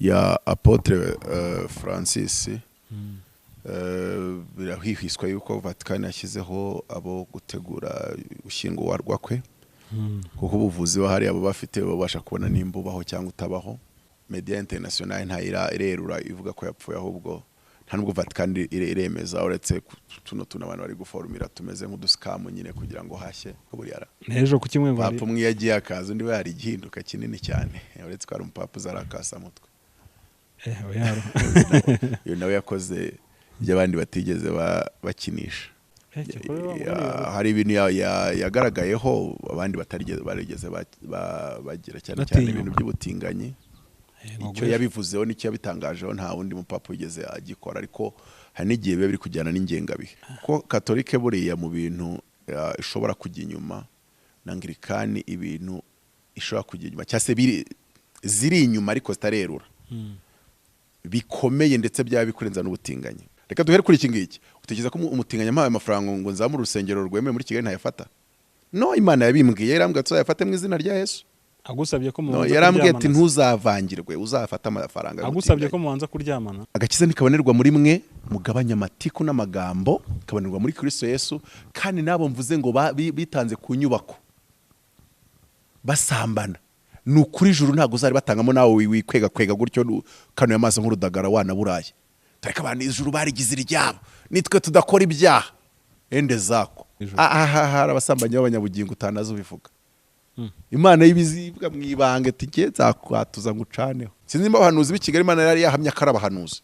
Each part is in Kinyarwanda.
ya Apotre Francis birahihwiswa yuko Vatican yashyizeho abo gutegura ushyingurwa kwe kuko ubuvuzi bahari abo bafite babasha kubona nimbubaho cyangwa utabaho. Media international ntayirerura ivuga ko yapfuye ahubwo nta nubwo Vatican iremeza uretse tuno abantu bari guforumira tumeze nk'uduskamu nyine kugira ngo hashye buriya nejo ku kimwe bari papa mwiyagiye akaza undi we hari igihinduka kinini cyane uretse ko ari umupapa uzarakasa mutwe oyaro yo nawe yakoze by'abandi batigeze bakinisha. Hari ibintu yagaragayeho abandi barigeze bagira cyane ibintu by'ubutinganyi. Icyo yabivuzeho nicyo yabitangajeho nta wundi mupapa wigeze agikora, ariko hari n'igihe biba biri kujyana n'ingengabihe ko katolike buriya mu bintu ishobora kujya inyuma na Anglikani ibintu ishobora kujya inyuma cyase ziri inyuma ariko zitarerura bikomeye ndetse byaba bikurenza n'ubutinganyi. Reka duhere kuri iki ngiki. Utekereza ko umutinganyi amaye amafaranga ngo nzamure urusengero rwemeye muri Kigali ntayafata? No, Imana yabimbwiye yarambwiye ati uzayafate mu izina rya Yesu. Agusabye ko mubanza kuryamana. Yarambwiye ati ntuzavangirwe uzafata amafaranga. Agusabye ko mubanza kuryamana. Agakiza nikabonerwa muri mwe mugabanya amatiku n'amagambo kabonerwa muri Kristo Yesu, kandi nabo mvuze ngo bitanze ku nyubako basambana. Nukuri ijuru ntago uzari batangamo nawe wikwega gutyo kanuye amaso nk'urudagara wana buraye. Tareka abantu ijuru barigize iryabo nitwe tudakora ibyaha ende zako hari abasambanyi b'abanyabugingo utanazo bivuga. Imana y'ibizibwa mwibanga tike zakwatuza ngucaneho. Sinzi mba abahanuzi b'i Kigali Imana yari yahamya karabahanuzi.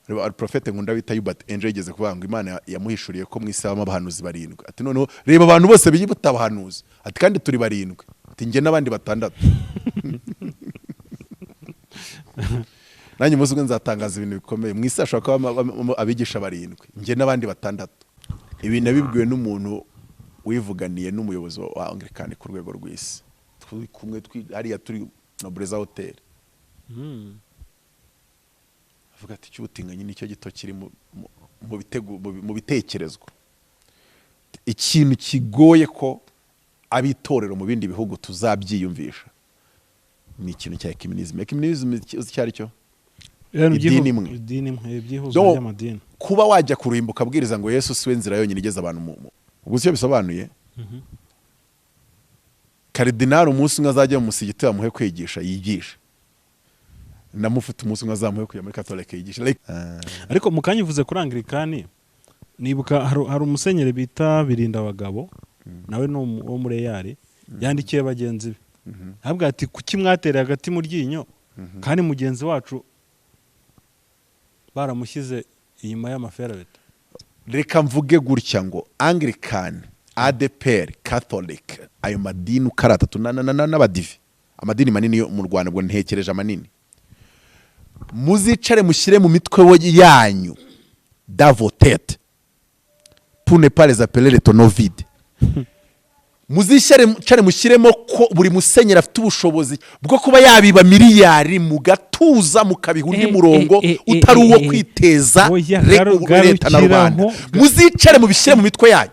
Ari profete nkunda bita Yubat Angel yigeze kuvuga ngo Imana yamuhishuriye ko mwisaba abahanuzi barindwi. Ati noneho reba abantu bose biyibuta abahanuzi. Ati kandi turi barindwi. Ati nge nabandi batandatu. Nanjye muzi ngo nzatangaza ibintu bikomeye. Mwisi ashaka ko abigisha barindwi. Nge nabandi batandatu. Ibi nabibwiwe n'umuntu wivuganiye n'umuyobozi wa Anglikani ku rwego rw'isi. Turi kumwe hariya turi Nobreza Hotel. Avuga ati cy'ubutinganyi nicyo gito kiri mu bitekerezwa. Ikintu kigoye ko abitorero mu bindi bihugu tuzabyiyumvisha ni ikintu cya ecumenism. Ecumenism cyari cyo idini imwe byihuza y'amadini. Kuba wajya kurimbuka abwiriza ngo Yesu siwe nzira yonyine igeza abantu mu ubwo cyo bisobanuye. Kardinal umunsi umwe azajya mu musigiti amuhe kwigisha yigisha. Namufite umunsi umwe azamuhe kujya muri Catholic yigisha. Ariko mukanya uvuze kuri Anglikani nibuka hari umusenyeri bita Birinda abagabo nawe no wo muri yari yandikiye bagenzi be. Habwa ati kuki mwatereye hagati mu ryinyo kandi mugenzi wacu baramushyize inyuma y'amaferabeta. Reka mvuge gutya ngo Anglican, ADPR, Catholic ayo madini ukaratatu n'abadive amadini manini yo mu Rwanda bwo ntekereje amanini. Muzicare mushyire mu mitwe yanyu davotet pour ne pas les appeler les tonneaux vides. Muzicare mushyiremo ko buri musenyeri afite ubushobozi bwo kuba yabiba miliyari mu gatuza mukabiha undi murongo utari uwo kwiteza leta na rubanda. Muzicare mubishyire mu mitwe yanyu.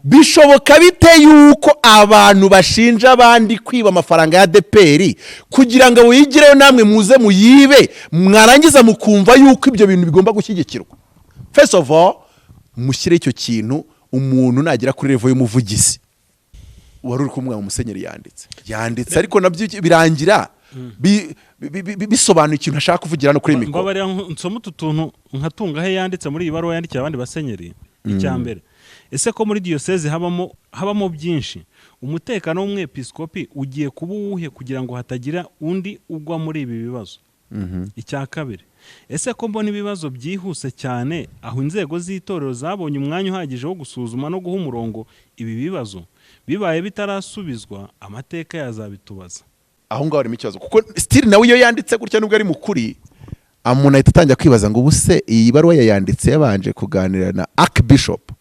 Bishoboka bite yuko abantu bashinja abandi kwiba amafaranga ya ADPR kugira ngo wigireyo namwe muze muyibe mwarangiza mukumva yuko ibyo bintu bigomba gushyigikirwa? First of all, mushyire icyo kintu umuntu nagira kuri level y'umuvugizi. Wari uri kumwe mu musenyeri yanditse ariko nabyo birangira bisobanuye ikintu ashaka kuvugira no kuri mikoro. Mbabari nsoma utuntu nkatunga he yanditse muri iyi baruwa yandikira abandi basenyeri. Icyambere, ese ko muri diocese habamo byinshi, umutekano w'umwepiskopi ugiye kuba uwuhe kugira ngo hatagira undi ugwa muri ibi bibazo? Icya kabiri, ese ko mbona ibibazo byihuse cyane aho inzego z'itorero zabonye umwanya uhagije wo gusuzuma no guha umurongo ibi bibazo, bibaye bitarasubizwa amateka yazabitubaza. Aho ngaho harimo ikibazo kuko still nawe iyo yanditse gutya nubwo ari mukuri umuntu ahita atangira kwibaza ngo ubuse iyi baruwa yayanditse yabanje kuganira na Archbishop.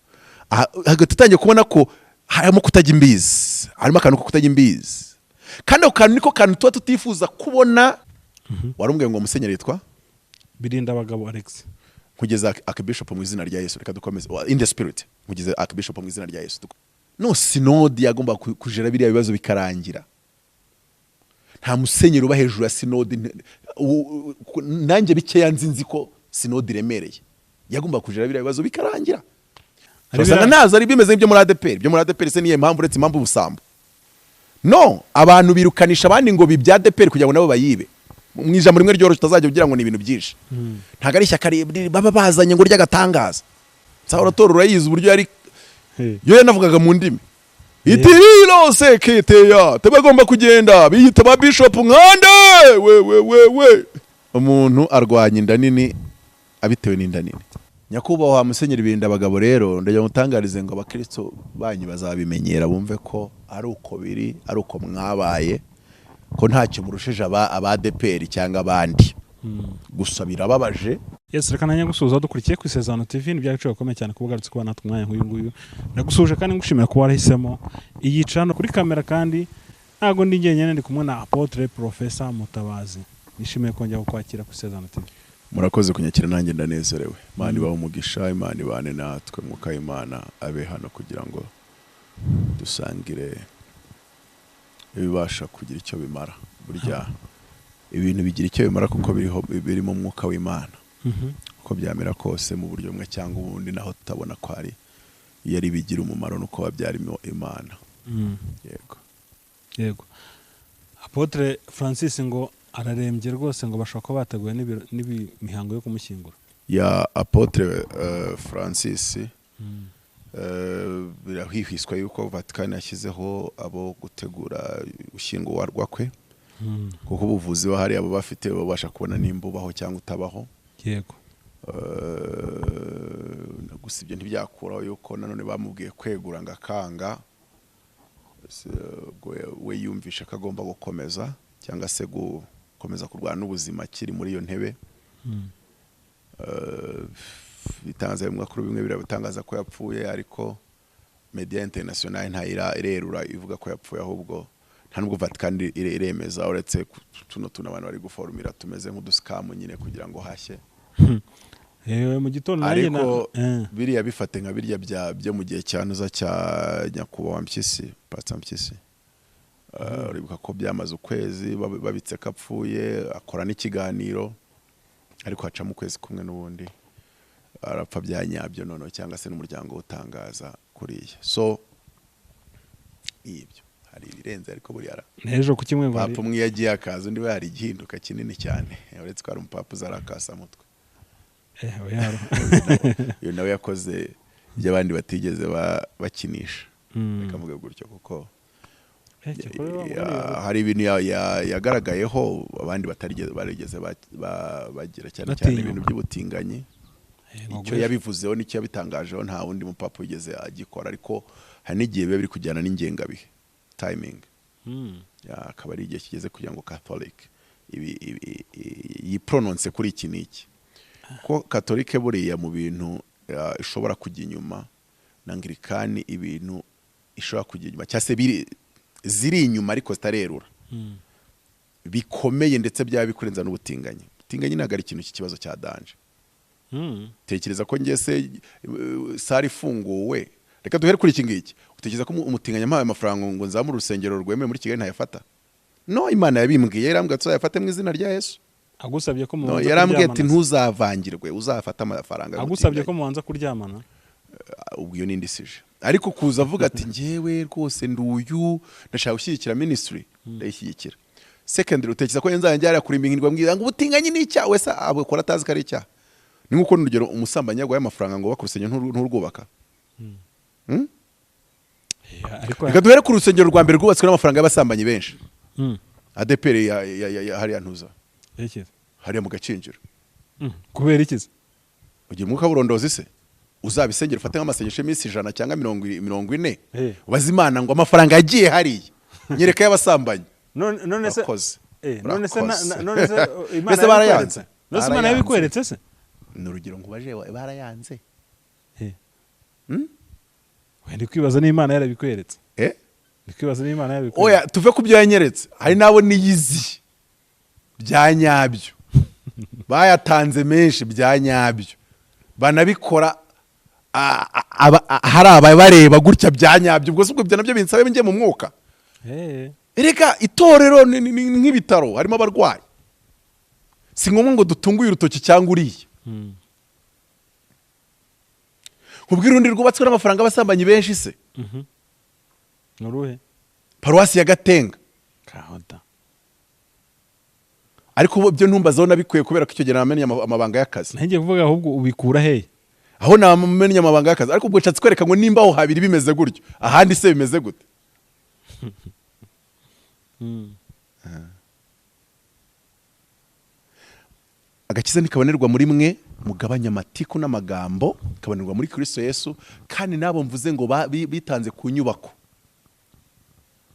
Hagatangiye kubona ko harimo kutajya imbizi, harimo akantu ko kutajya imbizi, kandi ako kantu niko kantu tuba tutifuza kubona. Warumbwiye ngo musenyeri yitwa Birinda abagabo Alex. Kugeza Archbishop mu izina rya Yesu. Reka dukomeze in the spirit. Kugeza Archbishop mu izina rya Yesu. No, synode yagomba kujera biriya bibazo bikarangira. nta musenyeri uba hejuru ya sinode. Nanjye bikeya nzi ko sinode iremereye yagomba kujira biriya bibazo bikarangira. Usanga nazo ari bimeze nk'ibyo muri ADPR. Ibyo muri ADPR se niye impamvu uretse impamvu ubusambo. No, abantu birukanisha abandi ngo bibya ADPR kugira ngo nabo bayibe. Mu ijambo rimwe ryoroshye utazajya ugira ngo ni ibintu byinshi. Ntago ari ishyaka baba bazanye ngo ry'agatangaza. Sahora Tor urayizi uburyo yari yo yanavugaga mu ndimi. Itirilo seketeya tebagomba kugenda biyita ba bishop nkande we umuntu arwanya inda nini abitewe n'inda nini. Nyakubahwa musenyeri birinda abagabo rero ndaje mutangarize ngo abakristo banyu bazabimenyera bumve ko ari uko biri ari uko mwabaye ko ntacyo murushije aba ADPR cyangwa abandi. Gusa birababaje. Yes, reka nanya gusuza dukurikiye ku Isezerano TV ni byacu bakomeye cyane kubugarutse kuba natwe mwanya nk'uyu nguyu. Nagusuje kandi ngushimira kuba warahisemo iyicano kuri kamera kandi ntago ndi ngenyene ndi kumwe na Apotre Professor Mutabazi. Nishimiye kongera kukwakira ku Isezerano TV. Murakoze kunyakira nanjye ndanezerewe. Imana ibahe umugisha, Imana ibane natwe, mwuka Imana abe hano kugira ngo dusangire ibibasha kugira icyo bimara. Burya ibintu bigira icyo bimara kuko biri mu mwuka w'Imana. Uko byamera kose mu buryo bumwe cyangwa ubundi naho tutabona ko ari yari bigira umumaro nuko wabyarimo Imana. Yego. Apotre Francis ngo ararembye rwose ngo bashaka ko bateguye n'imihango yo kumushyingura. Ya Apotre Francis birahwihiswa yuko Vatican yashyizeho abo gutegura ushyingurwa rwakwe. Kuko ubuvuzi bahari abo bafite babasha kubona nimba ubaho cyangwa utabaho. Yego. Gusa ibyo ntibyakuraho yuko nanone bamubwiye kwegura ngakanga we yumvisha ko agomba gukomeza cyangwa se gukomeza kurwana n'ubuzima kiri muri iyo ntebe. Bitangaza bimwe kuri bimwe biratangaza ko yapfuye ariko media international ntayirerura ivuga ko yapfuye ahubwo nta nubwo Vatican iremeza uretse tuno abantu bari guforumira tumeze nk'uduskamu nyine kugira ngo hashye. Mu gitondo nanjye ariko biriya bifate nka birya byo mu gihe cyanuza cya nyakubahwa Mpyisi Pastor Mpyisi. Uribuka ko byamaze ukwezi babitse kapfuye akora n'ikiganiro ariko haca mu kwezi kumwe n'ubundi arapfa byanyabyo nono cyangwa se n'umuryango utangaza kuriya. So ibyo hari ibirenze ariko buri ara nejo ku kimwe ngo papa umwe yagiye akaza undi we hari igihinduka kinini cyane uretse ko ari umupapa uzarakasa mutwe. Yo nawe yakoze by'abandi batigeze bakinisha bakavuga gutyo kuko hari ibintu yagaragayeho abandi barigeze bagira cyane ibintu by'ubutinganyi. Icyo yabivuzeho nicyo yabitangajeho nta wundi mupapa wigeze agikora ariko hari n'igihe biba biri kujyana n'ingengabihe timing. Akaba ari igihe kigeze kugira ngo Catholic yiprononce kuri iki niki ko Catholic buriya mu bintu ishobora kujya inyuma na Anglikani ibintu ishobora kujya inyuma cyase ziri inyuma ariko zitarerura bikomeye ndetse byaba bikurenza n'ubutinganyi. Ubutinganyi ntabwo ari ikintu cy'ikibazo cya danje. Tekereza ko ngese sari ifunguwe reka duhere kuri iki ngiki utekereza ko umutinganyi amaye amafaranga ngo nzamure urusengero rwemeye muri Kigali ntayafata. No, Imana yabimbwiye yarambwiye ati uzayafate mu izina rya Yesu. Agusabye ko mubanza kuryamana. Yarambwiye ati ntuzavangirwe uzafata amafaranga. Agusabye ko mubanza kuryamana. Ubwo iyo nindisije. Ariko kuza avuga ati ngewe rwose nduyu ndashaka gushyigikira ministry ndayishyigikira. Secondary utekereza ko nzajya njya kuri imbingirwa mbwira ngo ubutinganyi ni icyaha wese abukora atazi ko ari icyaha. Ni nkuko n'urugero umusambanyi yagwaye amafaranga ngo bakurusenya nturwubaka. Reka duhere ku rusengero rwa mbere rwubatswe n'amafaranga y'abasambanyi benshi. ADPR hariya ntuza. Hariya mu Gacinjiro. Kubera ikiza? Ugiye mu kaburondozi se? Uzabisengera ufate nk'amasengesho y'imisi 100 cyangwa 40. Ubaza Imana ngo amafaranga yagiye hariya. Nyereka y'abasambanyi. None se none se Imana barayanze. None se Imana yabikweretse se? N'urugero ngubaje barayanze. Ndi kwibaza n'Imana yarabikweretse. Ndi kwibaza n'Imana yarabikweretse. Oya tuve ku byo yanyeretse. Hari nabo niyizi byanyabyo. Bayatanze menshi byanyabyo. Banabikora hari ababareba gutya byanyabyo. Ubwo subwo byo nabyo binsabe ngiye mu mwuka. erega itorero ni nk'ibitaro, harimo abarwayi. Si ngombwa ngo dutunguye urutoki cyangwa uriye. Kubwira urundi rwubatswe n'amafaranga abasambanyi benshi se. Nuruhe? Paruwasi ya Gatenga. Kahoda. Ariko byo ntumbazaho nabikuye kubera ko icyo gihe namenye amabanga y'akazi. Ntangiye kuvuga ahubwo ubikura he? Aho namenye amabanga y'akazi, ariko ubwo nshatse kwereka ngo nimba aho habiri bimeze gutyo, ahandi se bimeze gute? Agakiza nikabonerwa muri mwe, mugabanya amatiku n'amagambo, kabonerwa muri Kristo Yesu, kandi nabo mvuze ngo bitanze ku nyubako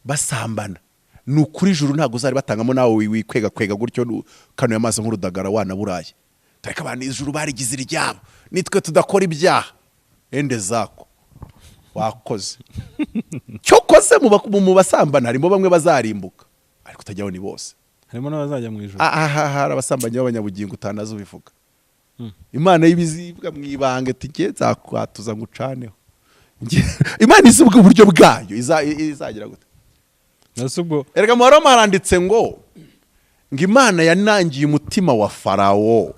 basambana. Nukuri ijuru ntago uzari batangamo nawe wikwega gutyo kanuye amaso nk'urudagara wanaburaye. Tareka abantu ijuru barigize iryabo, nitwe tudakora ibyaha. Ende zako wakoze. Cyo koze mu basambana harimo bamwe bazarimbuka, ariko utajyaho ni bose. Harimo n'abazajya mu ijuru. Hari abasambanyi b'abanyabugingo utanazo bivuga. Imana y'ibizibwa mwibanga tike zakwatuza ngucaneho. Imana izi ubwo buryo bwayo izagira gute? Nasubwo erega mu Roma haranditse ngo Imana yanangiye umutima wa Farawo.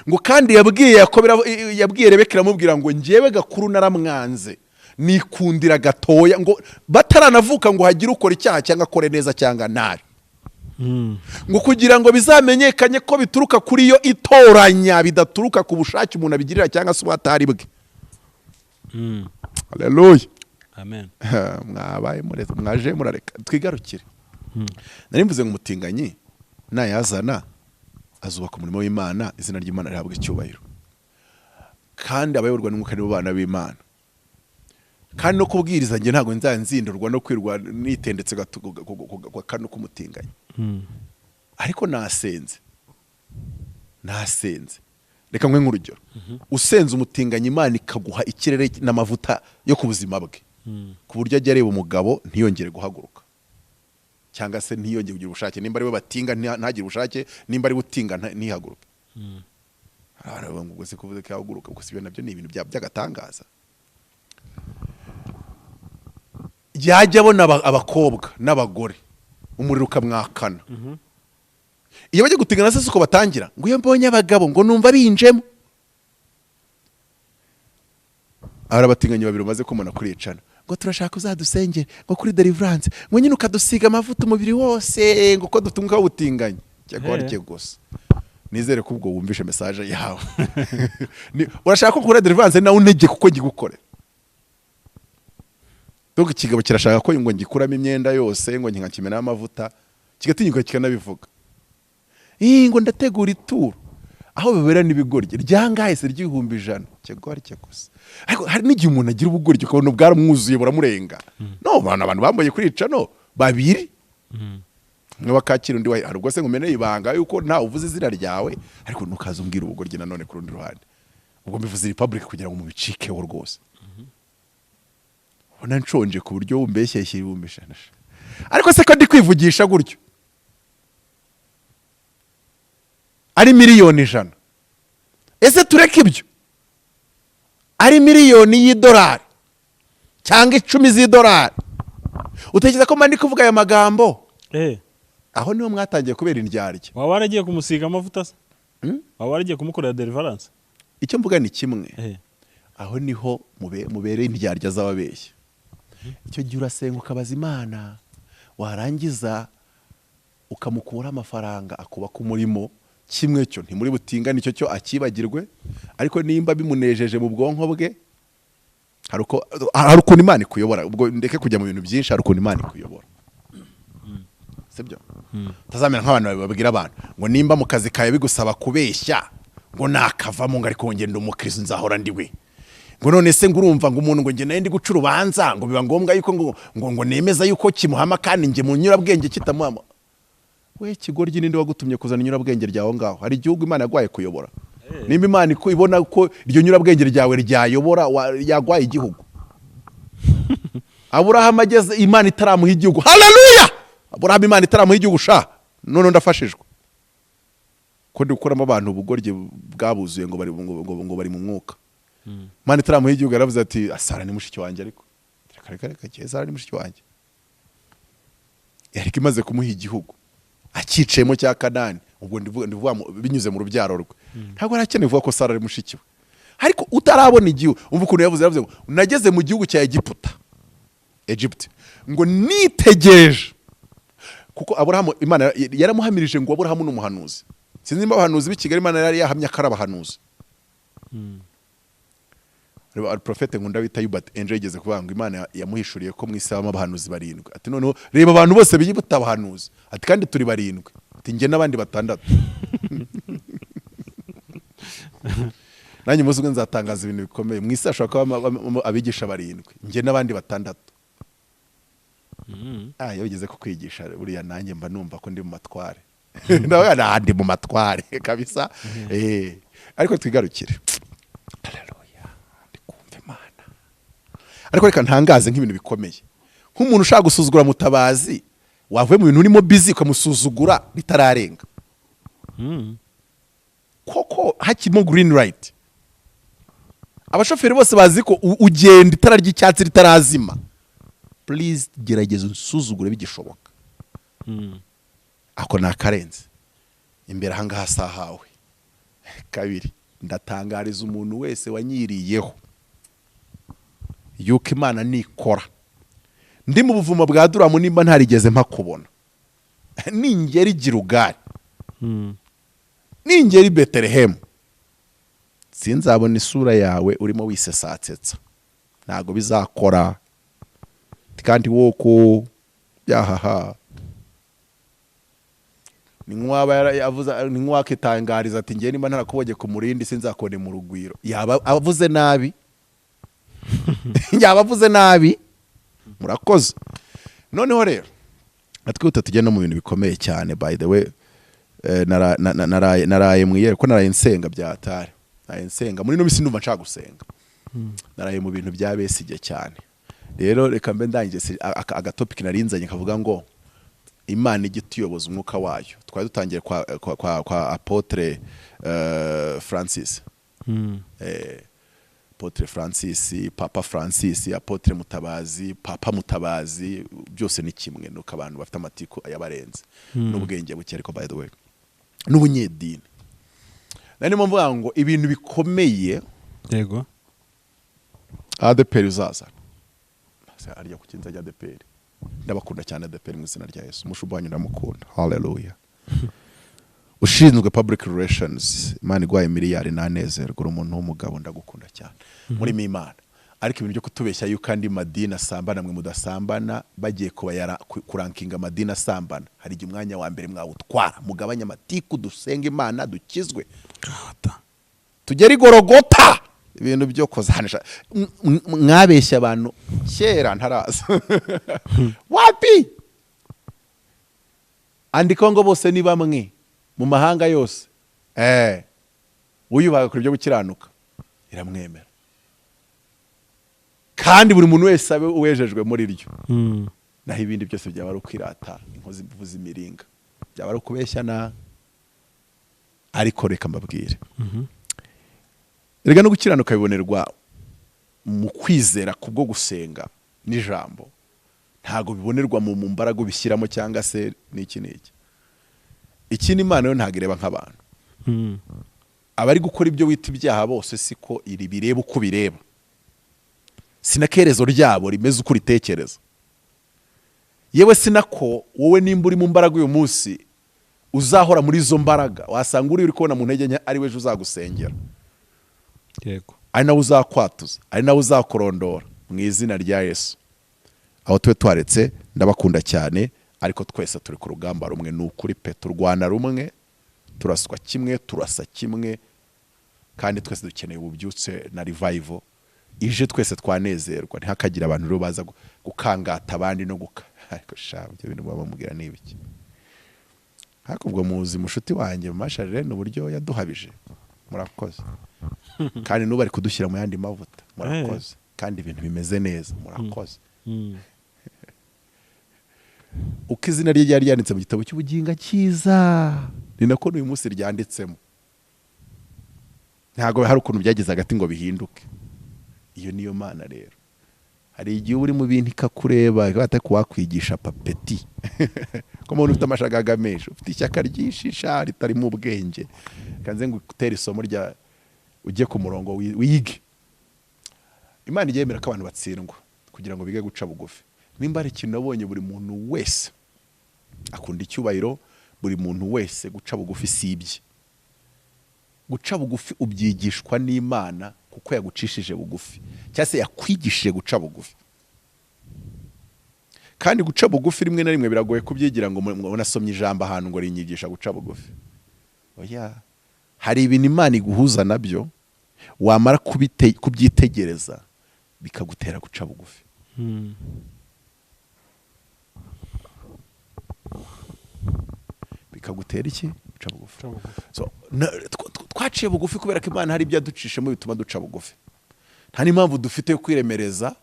Ngo kandi yabwiye Rebeka iramubwira ngo njyewe gakuru naramwanze nikundira gatoya, ngo bataranavuka ngo hagire ukora icyaha cyangwa akore neza cyangwa nabi. Ngo kugira ngo bizamenyekanye ko bituruka kuri yo itoranya, bidaturuka ku bushake umuntu abigirira cyangwa se ubatari bwe. Haleluya. Amen. Mwabaye mureze mwaje murareka twigarukire. Nari mvuze ngo umutinganyi nayazana azubaka umurimo w'Imana, izina ry'Imana rihabwa icyubahiro. Kandi abayoborwa n'umwuka nibo bana b'Imana. Kandi no kubwiriza nge ntago nzanzindurwa no kwirwa nitendetse kano kumutinganya. Ariko nasenze. Reka nkwe nk'urugero. Usenze umutinganya Imana ikaguha ikirere n'amavuta yo ku buzima bwe. Ku buryo ajya areba umugabo ntiyongere guhaguruka. Cyangwa se ntiyongere kugira ubushake, nimba ari we batinga ntagire ubushake, nimba ari butinga ntihaguruke. Aravuga ngo se kuvuze ko yahaguruka, kuko si byo nabyo ni ibintu by'agatangaza. Yajya abona abakobwa n'abagore umuriro ukamwakana. Iyo bajya gutingana se uko batangira ngo iyo mbonye abagabo ngo numva binjemo. Arabatinganya babiri maze kumona kuricana ngo turashaka uzadusengere ngo kuri deliverance ngo nyine ukadusiga amavuta umubiri wose ngo ko dutunga ubutinganye. Cyagorike gusa. Nizere ko ubwo wumvishe message yawe. Urashaka ko kuri deliverance nawe unege kuko ngigukore. Donc ikigabo kirashaka ko ngo ngikuramo imyenda yose ngo nkakimena amavuta, kigatinyuka kikanabivuga. Ngo ndategura ituro aho bibera n'ibigoryi ryangaye se ry'ibihumbi 100. Cyagorike gusa. Ariko hari n'igihe umuntu agira ubugoryi ukabona bwaramwuzuye buramurenga. No abantu bambaye kurica no babiri. Bakakira undi hari ubwo se ngumene ibanga yuko nta uvuze izina ryawe, ariko nukaza umbwira ubugoryi nanone ku rundi ruhande. Ubwo mbivuze republic kugira ngo mubicikeho rwose. Ona nshonje ku buryo umbeshyeshye ibumbi 100. Ariko se ko ndi kwivugisha gutyo ari miliyoni 100. Ese tureke ibyo ari miliyoni y'idolari cyangwa 10 z'idolari, utekereza ko mandi kuvuga aya magambo? Aho niho mwatangiye kubera indyarya. Waba waragiye kumusiga amavuta se? Waba waragiye kumukorera deliverance? Icyo mvuga ni kimwe. Aho niho mubere indyarya z'ababeshya. Icyo gihe urasenga ukabaza Imana, warangiza ukamukura amafaranga akubaka umurimo, kimwe cyo ntimuri butingana icyo cyo akibagirwe, ariko nimba bimunejeje mu bwonko bwe, hari ukuntu Imana ikuyobora. Ubwo ndeke kujya mu bintu byinshi, hari ukuntu Imana ikuyobora. Sibyo? Tazamera nk'abantu babwira abantu ngo nimba mu kazi kawe bigusaba kubeshya ngo nakavamo ngo ariko ngende umukristo nzahora ndiwe. Ngo none se ngurumva ngo umuntu ngo nge naye ndi guca urubanza ngo biba ngombwa yuko ngo nemeza yuko kimuhama kandi nge mu nyurabwenge kitamuhama. We kigoryi ninde wagutumye kuzana nyurabwenge ryawo ngaho? Hari igihugu Imana yagwaye kuyobora. Nimba Imana ibona ko iryo nyurabwenge ryawe ryayobora yagwaye igihugu. Abraham ageze Imana itaramuha igihugu. Haleluya! Abraham Imana itaramuha igihugu sha none ndafashijwe. Ko ndi gukuramo abantu ubugoryi bwabuzuye ngo bari mu mwuka. Imana itaramuha igihugu yaravuze ati Sara ni mushiki wanjye, ariko reka Sara ni mushiki wanjye. ariko imaze kumuha igihugu akiciyemo cya Kanani, ubwo ndivuga binyuze mu rubyaro rwe, ntabwo arakeneye kuvuga ko Sara ari mushiki we. Ariko utarabona igihugu, umva ukuntu yavuze ngo nageze mu gihugu cya Egypt ngo nitegereje, kuko Aburahamu Imana yaramuhamirije ngo Aburahamu n'umuhanuzi. Sinzi niba abahanuzi b'i Kigali Imana yari yahamya ko ari abahanuzi. Ari profete nkunda wita Yubat Angel yigeze kuvuga ngo Imana yamuhishuriye ko mu isi habamo abahanuzi 7. Ati noneho reba abantu bose biyibata abahanuzi, ati kandi turi 7, ati njye n'abandi 6. Nanjye muzi nzatangaza ibintu bikomeye mu isi, ashobora kuba abigisha 7, njye n'abandi 6. Iyo bigeze ku kwigisha buriya nanjye mba numva ko ndi mu matware. Ndi mu matware kabisa. Ariko twigarukire. Haleluya, ndikumva Imana. Ariko reka ntangaze nk'ibintu bikomeye. Nk'umuntu ushaka gusuzugura Mutabazi, wavuye mu bintu urimo busy ukamusuzugura bitararenga. Koko hakimo green light. Abashoferi bose bazi ko ugenda itara ry'icyatsi ritarazima. Please gerageza usuzugure bigishoboka. Ako nakarenze imbere ahangaha sahawe. Kabiri, ndatangariza umuntu wese wanyiriyeho yuko Imana nikora. Ndi mu buvumo bwa Duramu nimba ntarigeze mpakubona. Ningeri Girugari, ningeri Betelehemu, sinzabona isura yawe urimo wisesatsetsa. Ntago bizakora. Kandi woko yahaha ninkwaba yavuze ninkwakitangariza ati ngiye nimba ntarakubonye ku murindi sinzakone mu rugwiro. Yaba avuze nabi. Yaba avuze nabi. Murakoze. Noneho rero atwite tugenda mu bintu bikomeye cyane. By the way, naraye mwiyere ko naraye nsenga byatare. Naraye nsenga muri no bisi ndumva nshaka gusenga. Naraye mu bintu bya Besige cyane. Rero reka mbe ndangije agatopic narinzanye kavuga ngo Imana igituyoboza umwuka wayo. Twari dutangiye kwa Apotre Francis. Apotre Francis, Papa Francis, Apotre Mutabazi, Papa Mutabazi, byose ni kimwe nuko abantu bafite amatiko yabarenze n'ubwenge buke. Ariko by the way n'ubunyedini nani mvuga ngo ibintu bikomeye yego ADPR uzaza arya kukinza rya ADPR. Ndabakunda cyane ADPR mu izina rya Yesu. Mushubwanyu ndamukunda. Hallelujah. Ushinzwe public relations, Imana igwaye miliyari nanezerwa umuntu w'umugabo ndagukunda cyane. Muri Imana. Ariko ibintu byo kutubeshya yuko kandi madina sambana mwe mudasambana bagiye kuba kurankinga madina sambana. Hari igihe umwanya wa mbere mwawutwara mugabanya amatiku dusenga Imana dukizwe. Tugere igorogota. Ibintu byo kozanisha mwabeshya abantu kera ntaraza. Wapi? Andiko ngo bose ni bamwe mu mahanga yose. Uyubaga kuri byo gukiranuka iramwemera. Kandi buri muntu wese abe uwejejwe muri ryo. Naho ibindi byose byaba ari ukwirata, inkozi mvuza imiringa. Byaba ari ukubeshyana. Ariko reka mbabwire. Erega no gukiranuka bibonerwa mu kwizera kubwo gusenga n'ijambo. Ntago bibonerwa mu mbaraga bishyiramo cyangwa se n'iki. Ikindi Imana yo ntagireba nk'abantu. Abari gukora ibyo wita ibyaha bose siko iri bireba uko bireba. Sinakerezo ryabo rimeze uko ritekereza. Yewe sinako wowe nimba uri mu mbaraga uyu munsi uzahora muri izo mbaraga. Wasanga uri kubona mu ntege ari weje uzagusengera. Yego. Ari nawe uzakwatuza, ari nawe uzakorondora mu izina rya Yesu. Aho twe twaretse ndabakunda cyane, ariko twese turi ku rugamba rumwe n'ukuri pe, turwana rumwe, turaswa kimwe, turasa kimwe, kandi twese dukeneye ububyutse na revival. Ije twese twanezerwa, ntihakagira abantu rero baza gukangata abandi no ariko shabye ibintu babamubwira n'ibiki. Hako ubwo muzi mushuti wanjye masharire n'uburyo yaduhabije. Murakoze. Kandi nuba ari kudushyira mu yandi mavuta. Murakoze. Kandi ibintu bimeze neza. Murakoze. Uko izina rye ryari ryanditse mu gitabo cy'ubuginga cyiza, ni nako n'uyu munsi ryanditsemo. Ntago hari ukuntu byageze hagati ngo bihinduke. Iyo niyo Mana rero. hari igihe uri mu bintu ikakureba igahita kuwakwigisha papeti ko umuntu ufite amashagaga menshi ufite ishyaka ryishisha ritarimo ubwenge kanze ngo utere isomo rya ujye ku murongo wige. Imana igiyemera ko abantu batsindwa kugira ngo bige guca bugufi. Nimba ari ikintu nabonye buri muntu wese akunda icyubahiro, buri muntu wese guca bugufi sibye. Guca bugufi ubyigishwa n'Imana kuko yagucishije bugufi cyangwa se yakwigishije guca bugufi. Kandi guca bugufi rimwe na rimwe biragoye kubyigira ngo unasomye ijambo ahantu ngo rinyigisha guca bugufi. Oya, hari ibintu Imana iguhuza nabyo wamara kubyitegereza bikagutera guca bugufi. Bikagutera iki? Guca bugufi. So twaciye bugufi kubera ko Imana hari ibyo yaducishemo bituma duca bugufi. Nta n'impamvu dufite yo kwiremereza,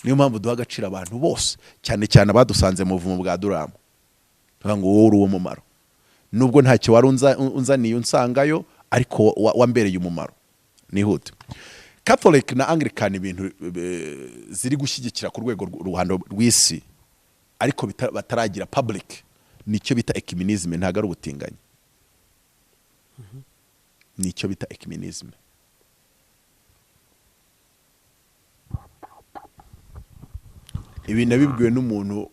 niyo mpamvu duha agaciro abantu bose, cyane cyane abadusanze mu buvumo bwa Duramu. Tuvuga ngo wowe uri uwo mumaro, nubwo ntacyo wari unzaniye unsangayo, ariko wambereye umumaro. Nihute. Catholic na Anglican ibintu ziri gushyigikira ku rwego ruhando rw'isi, ariko bataragira public, nicyo bita ecumenism, ntago ari ubutinganyi. Nicyo bita ecumenism. Ibi nabibwiwe n'umuntu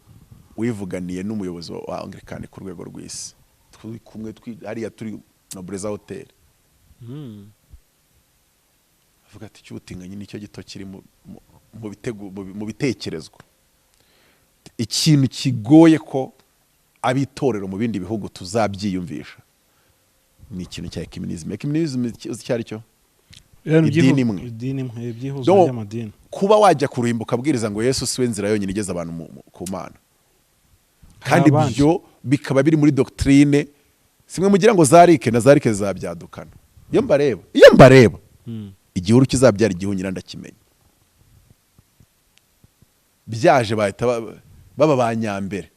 wivuganiye n'umuyobozi wa Anglican ku rwego rw'isi. Turi kumwe hariya turi Nobleza Hotel. Avuga ati cy'ubutinganyi nicyo gito kiri mu bitekerezwa. Ikintu kigoye ko abitorero mu bindi bihugu tuzabyiyumvisha ni ikintu cya ecumenism. Ecumenism cyari cyo idini imwe ibyihuza by'amadini. Kuba wajya kurimbuka abwiriza ngo Yesu siwe nzira yonyine igeza abantu ku Mana, kandi byo bikaba biri muri doctrine simwe mugira ngo zarike na zarike zabyadukana. Iyo mbareba igihuru kizabyara igihunyira ndakimenya. Byaje bahita baba banyambere.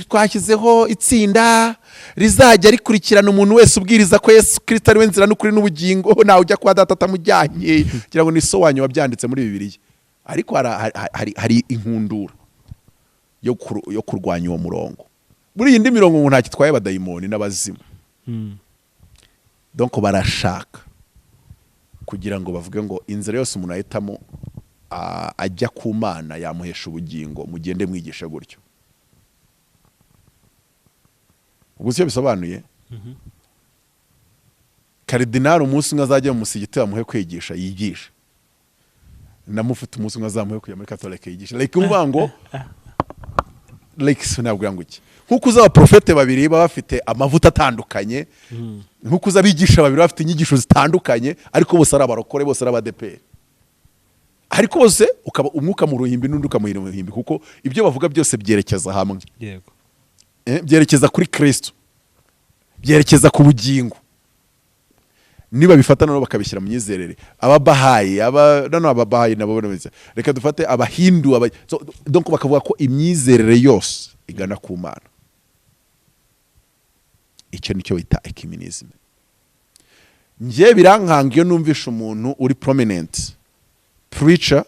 Twashyizeho itsinda rizajya rikurikirana umuntu wese ubwiriza ko Yesu Kristo ari we nzira n'ukuri n'ubugingo, nawe ujya kwa data atamujyanye, kugira ngo ni sowanyu wabyanditse muri Bibiliya. Ariko hari inkundura yo kurwanya uwo murongo. Muri iyi ndi mirongo ngo ntacyo twaye abadayimoni n'abazimu. Donc barashaka kugira ngo bavuge ngo inzira yose umuntu ahitamo ajya ku Mana yamuhesha ubugingo, mugende mwigisha gutyo. Ubwo cyo bisobanuye Karidinali umunsi umwe azajya mu musigiti bamuhe kwigisha yigisha, namufite umunsi umwe azamuhe kujya muri Catholic yigisha. Like uvuga ngo like sinabwira ngo iki, nkuko uzaba profete babiri baba bafite amavuta atandukanye, nkuko uzabigisha babiri bafite inyigisho zitandukanye, ariko bose ari abarokore, bose ari abadeperi, ariko bose ukaba umwuka mu ruhimbi n'undi ukamuhira mu ruhimbi, kuko ibyo bavuga byose byerekeza hamwe. Yego. Byerekeza kuri Kristo, byerekeza ku bugingo. Niba bifatana no bakabishyira mu myizerere, ababahayi nabo bameze, reka dufate abahindu donc bakavuga ko imyizerere yose igana ku Mana. Icyo nicyo bita ecumenism. Ngiye birankanga iyo numvisha umuntu uri prominent preacher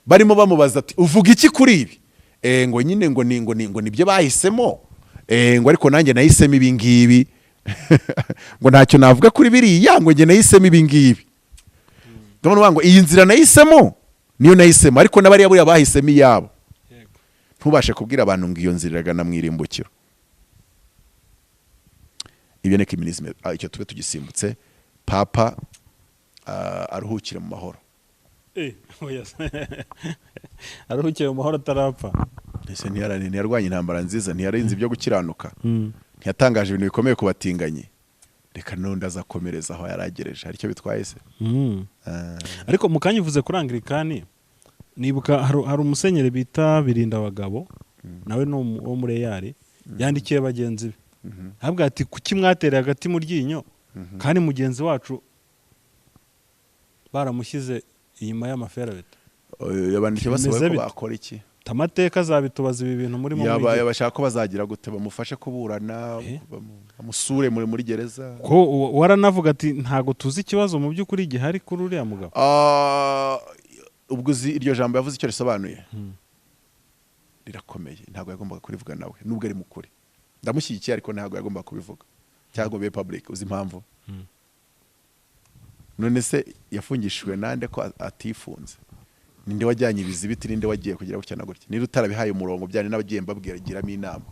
barimo bamubaza ati uvuga iki kuri ibi? Ngo nyine ngo nibyo bahisemo, ngo ariko nanjye nahisemo ibi ngibi. Ngo ntacyo navuga kuri biriya, ngo njye nahisemo ibi ngibi. Ndabona ngo iyi nzira nahisemo niyo nahisemo, ariko n'abariya buriya bahisemo iyabo. Ntubashe kubwira abantu ngo iyo nzira iragana mwirimbukiro. Ibyo ni ecumenism. Icyo tube tugisimbutse. Papa aruhukire mu mahoro. Aruhukire mu mahoro atarapfa. Ese ntiyarwanye intambara nziza, ntiyarinze ibyo gukiranuka, ntiyatangaje ibintu bikomeye ku batinganyi. Reka none azakomereza aho yaragereje. Hari icyo bitwaye se? Ariko mukanya uvuze kuri Anglikani, nibuka hari umusenyeri bita Birinda abagabo, nawe no wo muri yari yandikiye bagenzi be. Avuga ati kuki mwatereye hagati mu ryinyo, kandi mugenzi wacu baramushyize inyuma y'amaferabeta. Yabandikiye basaba ko bakora iki? amateka azabitubaza ibi bintu muri yabaye bashaka ko bazagira gute bamufashe kuburana amusure muri gereza ko waranavuga ati ntago tuzi ikibazo mu by'ukuri gihari kuri uriya mugabo. Ubwo uzi iryo jambo yavuze icyo risobanuye rirakomeye, ntabwo yagombaga kurivuga nawe nubwo ari mukuri, ndamushyigikiye ariko ntabwo yagombaga kubivuga cyangwa be public. Uzi impamvu? None se yafungishijwe nande ko atifunze? Ninde wajyanye ibizibiti, ninde wagiye kugira gutya na gutya? Ninde utarabihaye umurongo byane n'abagiye mbabwira giramo inama?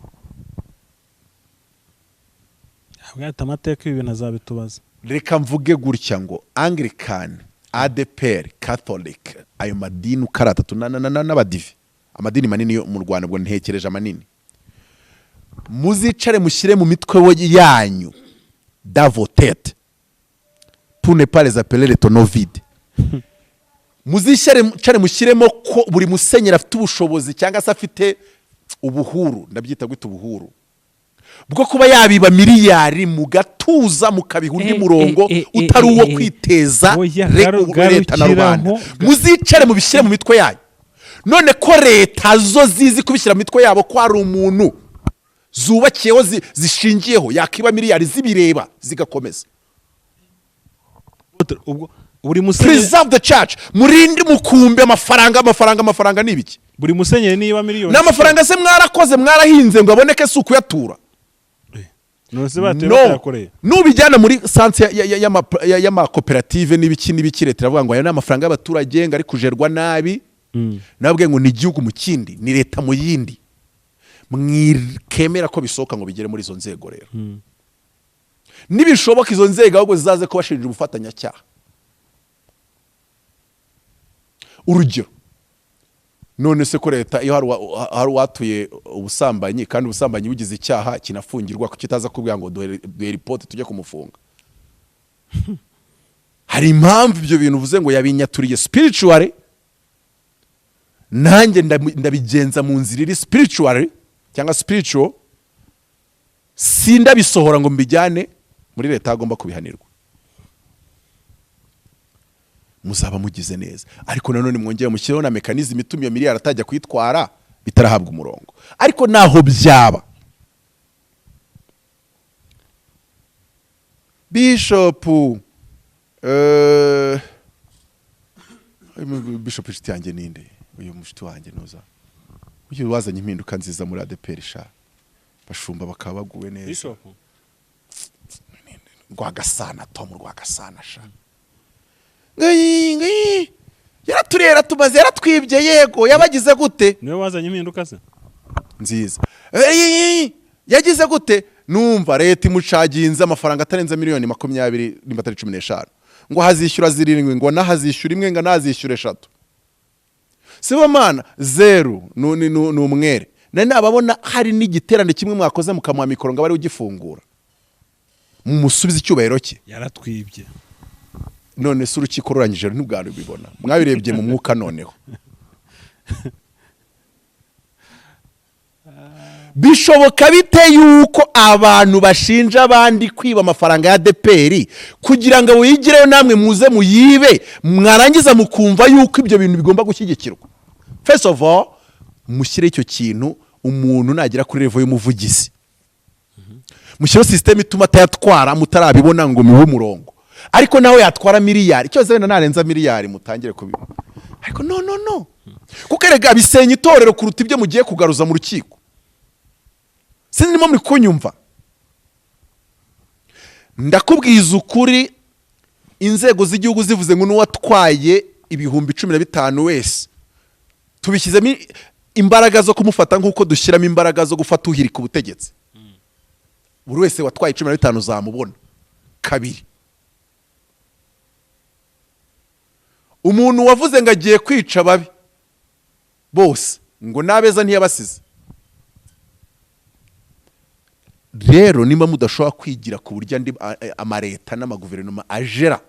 Abwata amateka ibi bintu azabitubaza. Reka mvuge gutya ngo Anglican, ADPR, Catholic, ayo madini ukaratatu n'abadive, amadini manini yo mu Rwanda, ubwo ntekereje amanini, muzicare mushyire mu mitwe yanyu davotet pour ne pas les appeler les tonovides. Muzicare mushyiremo ko buri musenyeri afite ubushobozi cyangwa se afite ubuhuru, ndabyita gwita ubuhuru bwo kuba yabiba miliyari mu gatuza mukabiha undi murongo utari uwo kwiteza leta na rubanda. Muzicare mubishyire mu mitwe yanyu. None ko leta zo zizi kubishyira mu mitwe yabo ko ari umuntu zubakiyeho zishingiyeho yakiba miliyari zibireba zigakomeza. Buri musenyeri preserve the church, murindi mukumbe amafaranga nibiki? Buri musenyeri niba miliyoni n'amafaranga se mwarakoze mwarahinze ngo aboneke si ukuyatura. Nubijyana muri sanse y'amakoperative n'ibiki leta iravuga ngo aya ni amafaranga y'abaturage ngo ari kujerwa nabi, nabwe ngo ni igihugu mu kindi, ni leta mu yindi, mwikemera ko bisohoka ngo bigere muri izo nzego. Rero nibishoboka izo nzego ahubwo zizaze ko bashinja ubufatanyacyaha. Urugero, none se ko leta iyo hari watuye ubusambanyi kandi ubusambanyi bugize icyaha kinafungirwa, ko kitaza kubwira ngo duhe report tujye kumufunga? Hari impamvu ibyo bintu uvuze ngo yabinyaturiye spiritually, nanjye ndabigenza mu nzira iri spiritually cyangwa spiritual, sindabisohora ngo mbijyane muri leta agomba kubihanirwa. Muzaba mugize neza, ariko nanone mwongeye mushyiraho na mekanizm ituma iyo miliyari atajya kwitwara bitarahabwa umurongo. Ariko naho byaba Bishop inshuti yanjye ninde? Uyu mushuti wanjye noza uyu wazanye impinduka nziza muri ADPR sha, bashumba bakaba baguwe neza. Bishop Rwagasana, Tom Rwagasana sha, ngi yaraturera tumaze yaratwibye, yego yabagize gute? Niwe wazanye impinduka se nziza. Yagize gute? Numva leta imucaginze amafaranga atarenze miliyoni 20-15 ngo hazishyura 7 ngo nahazishyura imwe ngo nazishyure 3. Sibo mana 0 n'umwere. Nane ababona hari n'igiterane kimwe mwakoze mukamwa mikoro ngo bari ugifungura mumusubiza icyubahiro cye. Yaratwibye. None se urukiko rurangije ntubwari bibona, mwabirebye mu mwuka noneho. Bishoboka bite yuko abantu bashinja abandi kwiba amafaranga ya ADPR kugira ngo wigireyo namwe muze muyibe, mwarangiza mukumva yuko ibyo bintu bigomba gushyigikirwa? First of all, mushyire icyo kintu umuntu nagira kuri level y'umuvugizi, mushyire system ituma atayatwara mutarabibona ngo miwe umurongo. Ariko naho yatwara miliyari, cyo zena narenza miliyari mutangire kubiba. Ariko no kuko erega bisenya itorero kuruta ibyo mugiye kugaruza mu rukiko. Sinimo muri kunyumva. Ndakubwiza ukuri, inzego z'igihugu zivuze ngo n'uwatwaye ibihumbi 15 wese tubishyizemo imbaraga zo kumufata nk'uko dushyiramo imbaraga zo gufata uhirika ubutegetsi. Buri wese watwaye 15 zamubona kabiri. Umuntu wavuze ngo agiye kwica babi bose ngo nabeza ntiyabasize. Rero nimba mudashobora kwigira ku buryo andi amareta n'amaguverinoma agera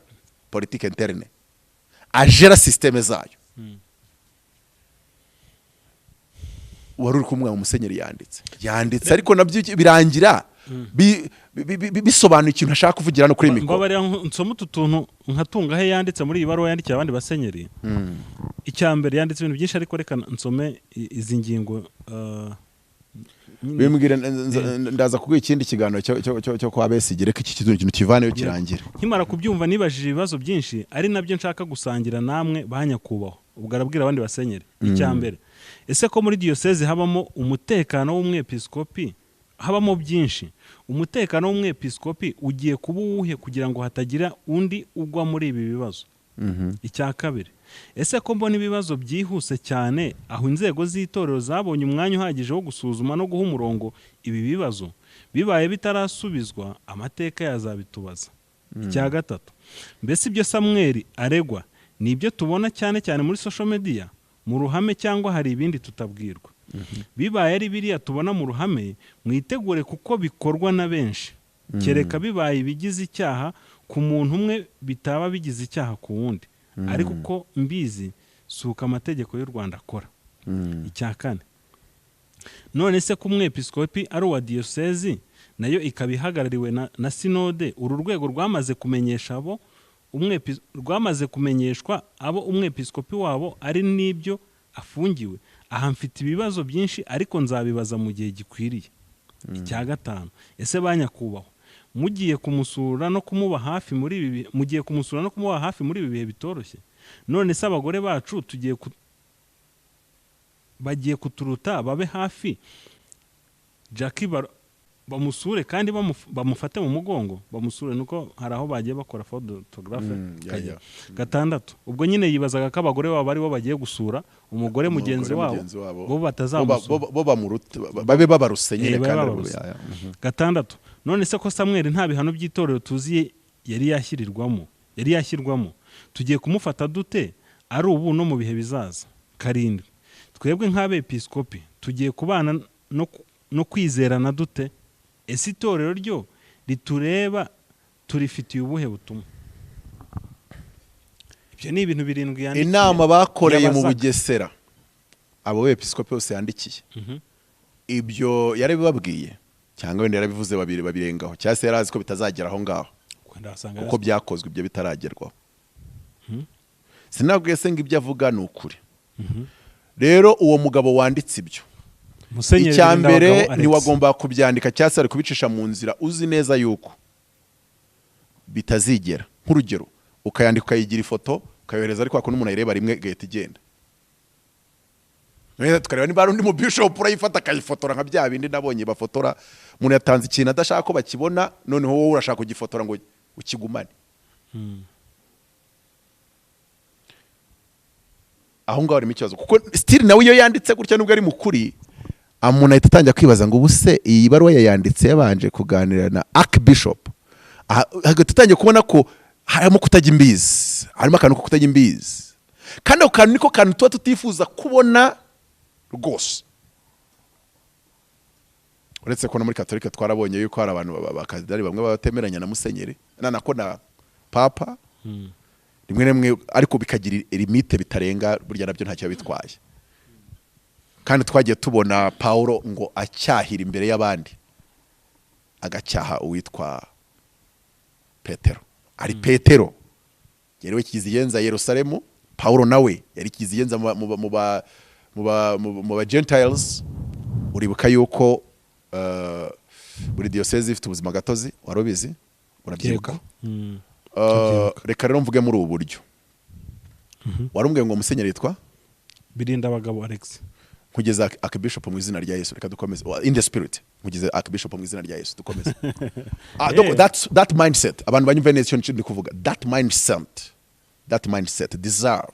politique interne, agera systeme zayo, wari uri kumwe mu musenyeri yanditse ariko nabyo birangira bisobanuye ikintu ashaka kuvugira no kuri mikoro. Mbabari nsoma utuntu nkatunga he yanditse muri ibaruwa yandikiye abandi basenyeri. icyambere yanditse ibintu byinshi ariko reka nsome izi ngingo bimbwira ndaza kuguha ikindi kiganiro cyo kwa Besigye reka iki kintu kivaneyo kirangira. Nkimara kubyumva nibajije ibibazo byinshi ari nabyo nshaka gusangira namwe banyakubaho ubwo arabwira abandi basenyeri. Icyambere, ese ko muri diyoseze habamo umutekano w'umwepiskopi habamo byinshi, umutekano w'umwepiskopi ugiye kuba uwuhe kugira ngo hatagira undi ugwa muri ibi bibazo? Icya kabiri, ese ko mbona ibibazo byihuse cyane aho inzego z'itorero zabonye umwanya uhagije wo gusuzuma no guha umurongo ibi bibazo bibaye bitarasubizwa amateka yazabitubaza. Icya gatatu, mbese ibyo Samweli aregwa ni ibyo tubona cyane cyane muri social media mu ruhame cyangwa hari ibindi tutabwirwa? Bibaye ari biriya tubona mu ruhame mwitegure kuko bikorwa na benshi, kereka bibaye bigize icyaha ku muntu umwe bitaba bigize icyaha ku wundi, ariko uko mbizi suka amategeko y'u Rwanda akora. Icya kane, none se ko umwepiskopi ari uwa diyosezi nayo ikaba ihagarariwe na sinode, uru rwego rwamaze kumenyesha abo rwamaze kumenyeshwa abo umwepiskopi wabo ari n'ibyo afungiwe? Aha mfite ibibazo byinshi ariko nzabibaza mu gihe gikwiriye. Icya gatanu, ese banyakubahwa mugiye kumusura no kumuba hafi muri ibi bihe bitoroshye, none se abagore bacu bagiye kuturuta babe hafi Jackie bamusure kandi bamufate mu mugongo bamusure, nuko hari aho bagiye bakora photographe. Gatandatu, ubwo nyine yibazaga ko abagore babo ari bo bagiye gusura umugore mugenzi wabo bo batazamusura bo babe babaruse nyine kandi. Gatandatu, none se ko Samweli nta bihano by'itorero tuziye yari yashyirwamo tugiye kumufata dute ari ubu no mu bihe bizaza? Karindwi, twebwe nk'abepiskopi tugiye kubana no kwizerana dute? Ese itorero ryo ritureba turifitiye ubuhe butumwa? Ibyo ni ibintu birindwi yandikiye. Inama bakoreye mu Bugesera abo bepiskopi bose yandikiye, ibyo yari bibabwiye cyangwa wenda yarabivuze babirengaho cyangwa se yarazi ko bitazagera aho ngaho kuko byakozwe ibyo bitaragerwaho? Sinabwiye se ngo ibyo avuga ni ukuri. Rero uwo mugabo wanditse ibyo, icyambere ntiwagomba kubyandika cyangwa se ari kubicisha mu nzira uzi neza yuko bitazigera. Nk'urugero ukayandika ukayigira ifoto ukayohereza ariko ako n'umuntu ayireba rimwe gahita igenda. Tukareba niba ari undi mu bishop urayifata akayifotora nka bya bindi nabonye bafotora umuntu yatanze ikintu adashaka ko bakibona, noneho wowe urashaka kugifotora ngo ukigumane. Aho ngaho harimo ikibazo kuko still nawe iyo yanditse gutya nubwo ari mukuri, umuntu ahita atangira kwibaza ngo ubuse iyi baruwa yayanditse yabanje kuganira na Archbishop, hagati utangiye kubona ko harimo kutajya imbizi, harimo akantu ko kutajya imbizi, kandi ako kantu niko kantu tuba tutifuza kubona rwose. Uretse ko no muri Katolika twarabonye yuko hari abantu bakazidari bamwe batemeranya na musenyeri nako na papa rimwe rimwe, ariko bikagira limite bitarenga, burya nabyo ntacyo bitwaye. Kandi twagiye tubona Paulo ngo acyahira imbere y'abandi agacyaha uwitwa Petero. Ari Petero yerewe kiziyenza Yerusalemu, Paulo nawe yari kiziyenza mu ba Gentiles. Uribuka yuko buri diyoseze ifite ubuzima gatozi, warubizi urabyibuka? Reka rero mvuge muri ubu buryo. Warumbwiye ngo musenyeri yitwa Birinda abagabo Alex. Kugeza Archbishop mu izina rya Yesu, reka dukomeze in the spirit. Kugeza Archbishop mu izina rya Yesu, dukomeze. That mindset, abantu banyumva neza icyo ndi kuvuga, that mindset deserve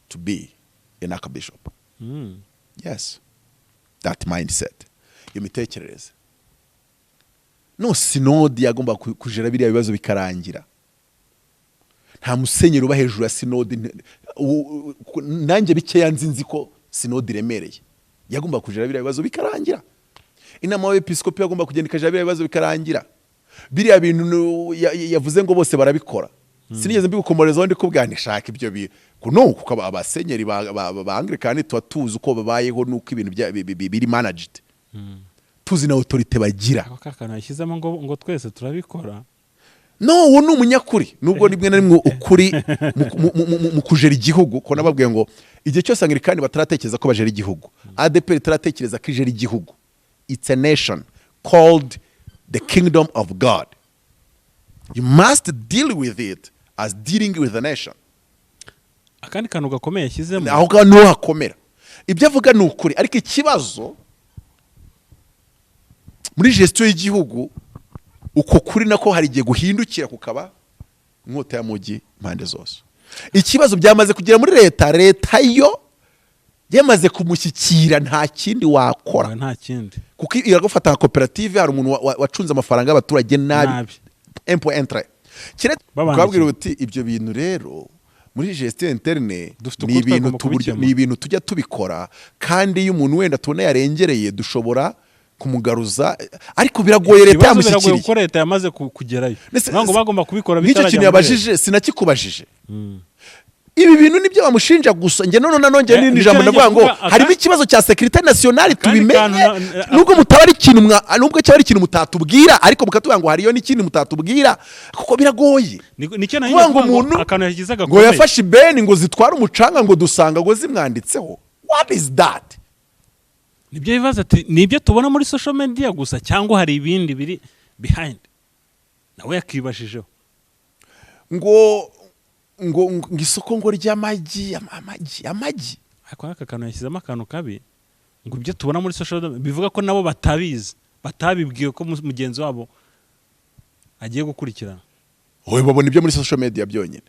to be an Archbishop. Yes, that mindset, iyo mitekerereze. No sinodi yagomba kujera biriya bibazo bikarangira. Nta musenyeri uba hejuru ya sinodi. Nanjye bikeya nzi ko sinodi remereye, yagomba kujera biriya bibazo bikarangira. Inama y'episkopi yagomba kugenda ikajera biriya bibazo bikarangira. Biriya bintu yavuze ngo bose barabikora. Sinigeze mbigukomoreza ndi kubwanishaka ibyo kuno kuko abasenyeri ba Anglikani tuba tuzi uko babayeho nuko ibintu biri managed. Tuzi na autorite bagira. Ako kakana yashyizemo ngo twese turabikora. no uwo ni umunyakuri nubwo rimwe na rimwe ukuri mu kujera igihugu ko nababwiye ngo igihe cyose Anglikani bataratekereza ko bajera igihugu, ADP itaratekereza ko ijera igihugu. It's a nation called the kingdom of God. You must deal with it as dealing with a nation. Akandi kantu gakomeye yashyizemo aho ngaho niho hakomera. Ibyo avuga ni ukuri, ariko ikibazo muri gestion y'igihugu uko kuri nako hari igihe guhindukira kukaba inkota ya mugi impande zose. Ikibazo byamaze kugera muri leta yo yamaze kumushyikira, nta kindi wakora, nta kindi, kuko iragufata nka koperative. Hari umuntu wacunze amafaranga y'abaturage nabi impôt entre kire twabwira uti ibyo bintu rero muri gestion interne ni ibintu tujya tubikora, kandi iyo umuntu wenda tubona yarengereye dushobora kumugaruza, ariko biragoye leta yamushyikiriye kuko leta yamaze kugerayo, ntabwo bagomba kubikora bitarajya. Nicyo kintu yabajije sinakikubajije. Ibi bintu nibyo bamushinja gusa. Nge nonge n'indi jambo ndavuga ngo harimo ikibazo cya sécurité nationale tubimenye, nubwo mutabari ikintu nubwo cyari ikintu mutatubwira, ariko mukatubwira ngo hariyo n'ikindi mutatubwira, kuko biragoye. Nicyo nahinje ngo umuntu akantu yagizaga ngo yafashe ibeni ngo zitwara umucanga ngo dusanga ngo zimwanditseho. What is that? Nibyo bibaza ati nibyo tubona muri social media gusa cyangwa hari ibindi biri behind. Nawe yakibashijeho ngo isoko ngo ry'amagi. Ariko aka kantu yashyizemo akantu kabi, ngo ibyo tubona muri social media bivuga ko nabo batabibwiwe ko mugenzi wabo agiye gukurikirana. Wowe babona ibyo muri social media byonyine,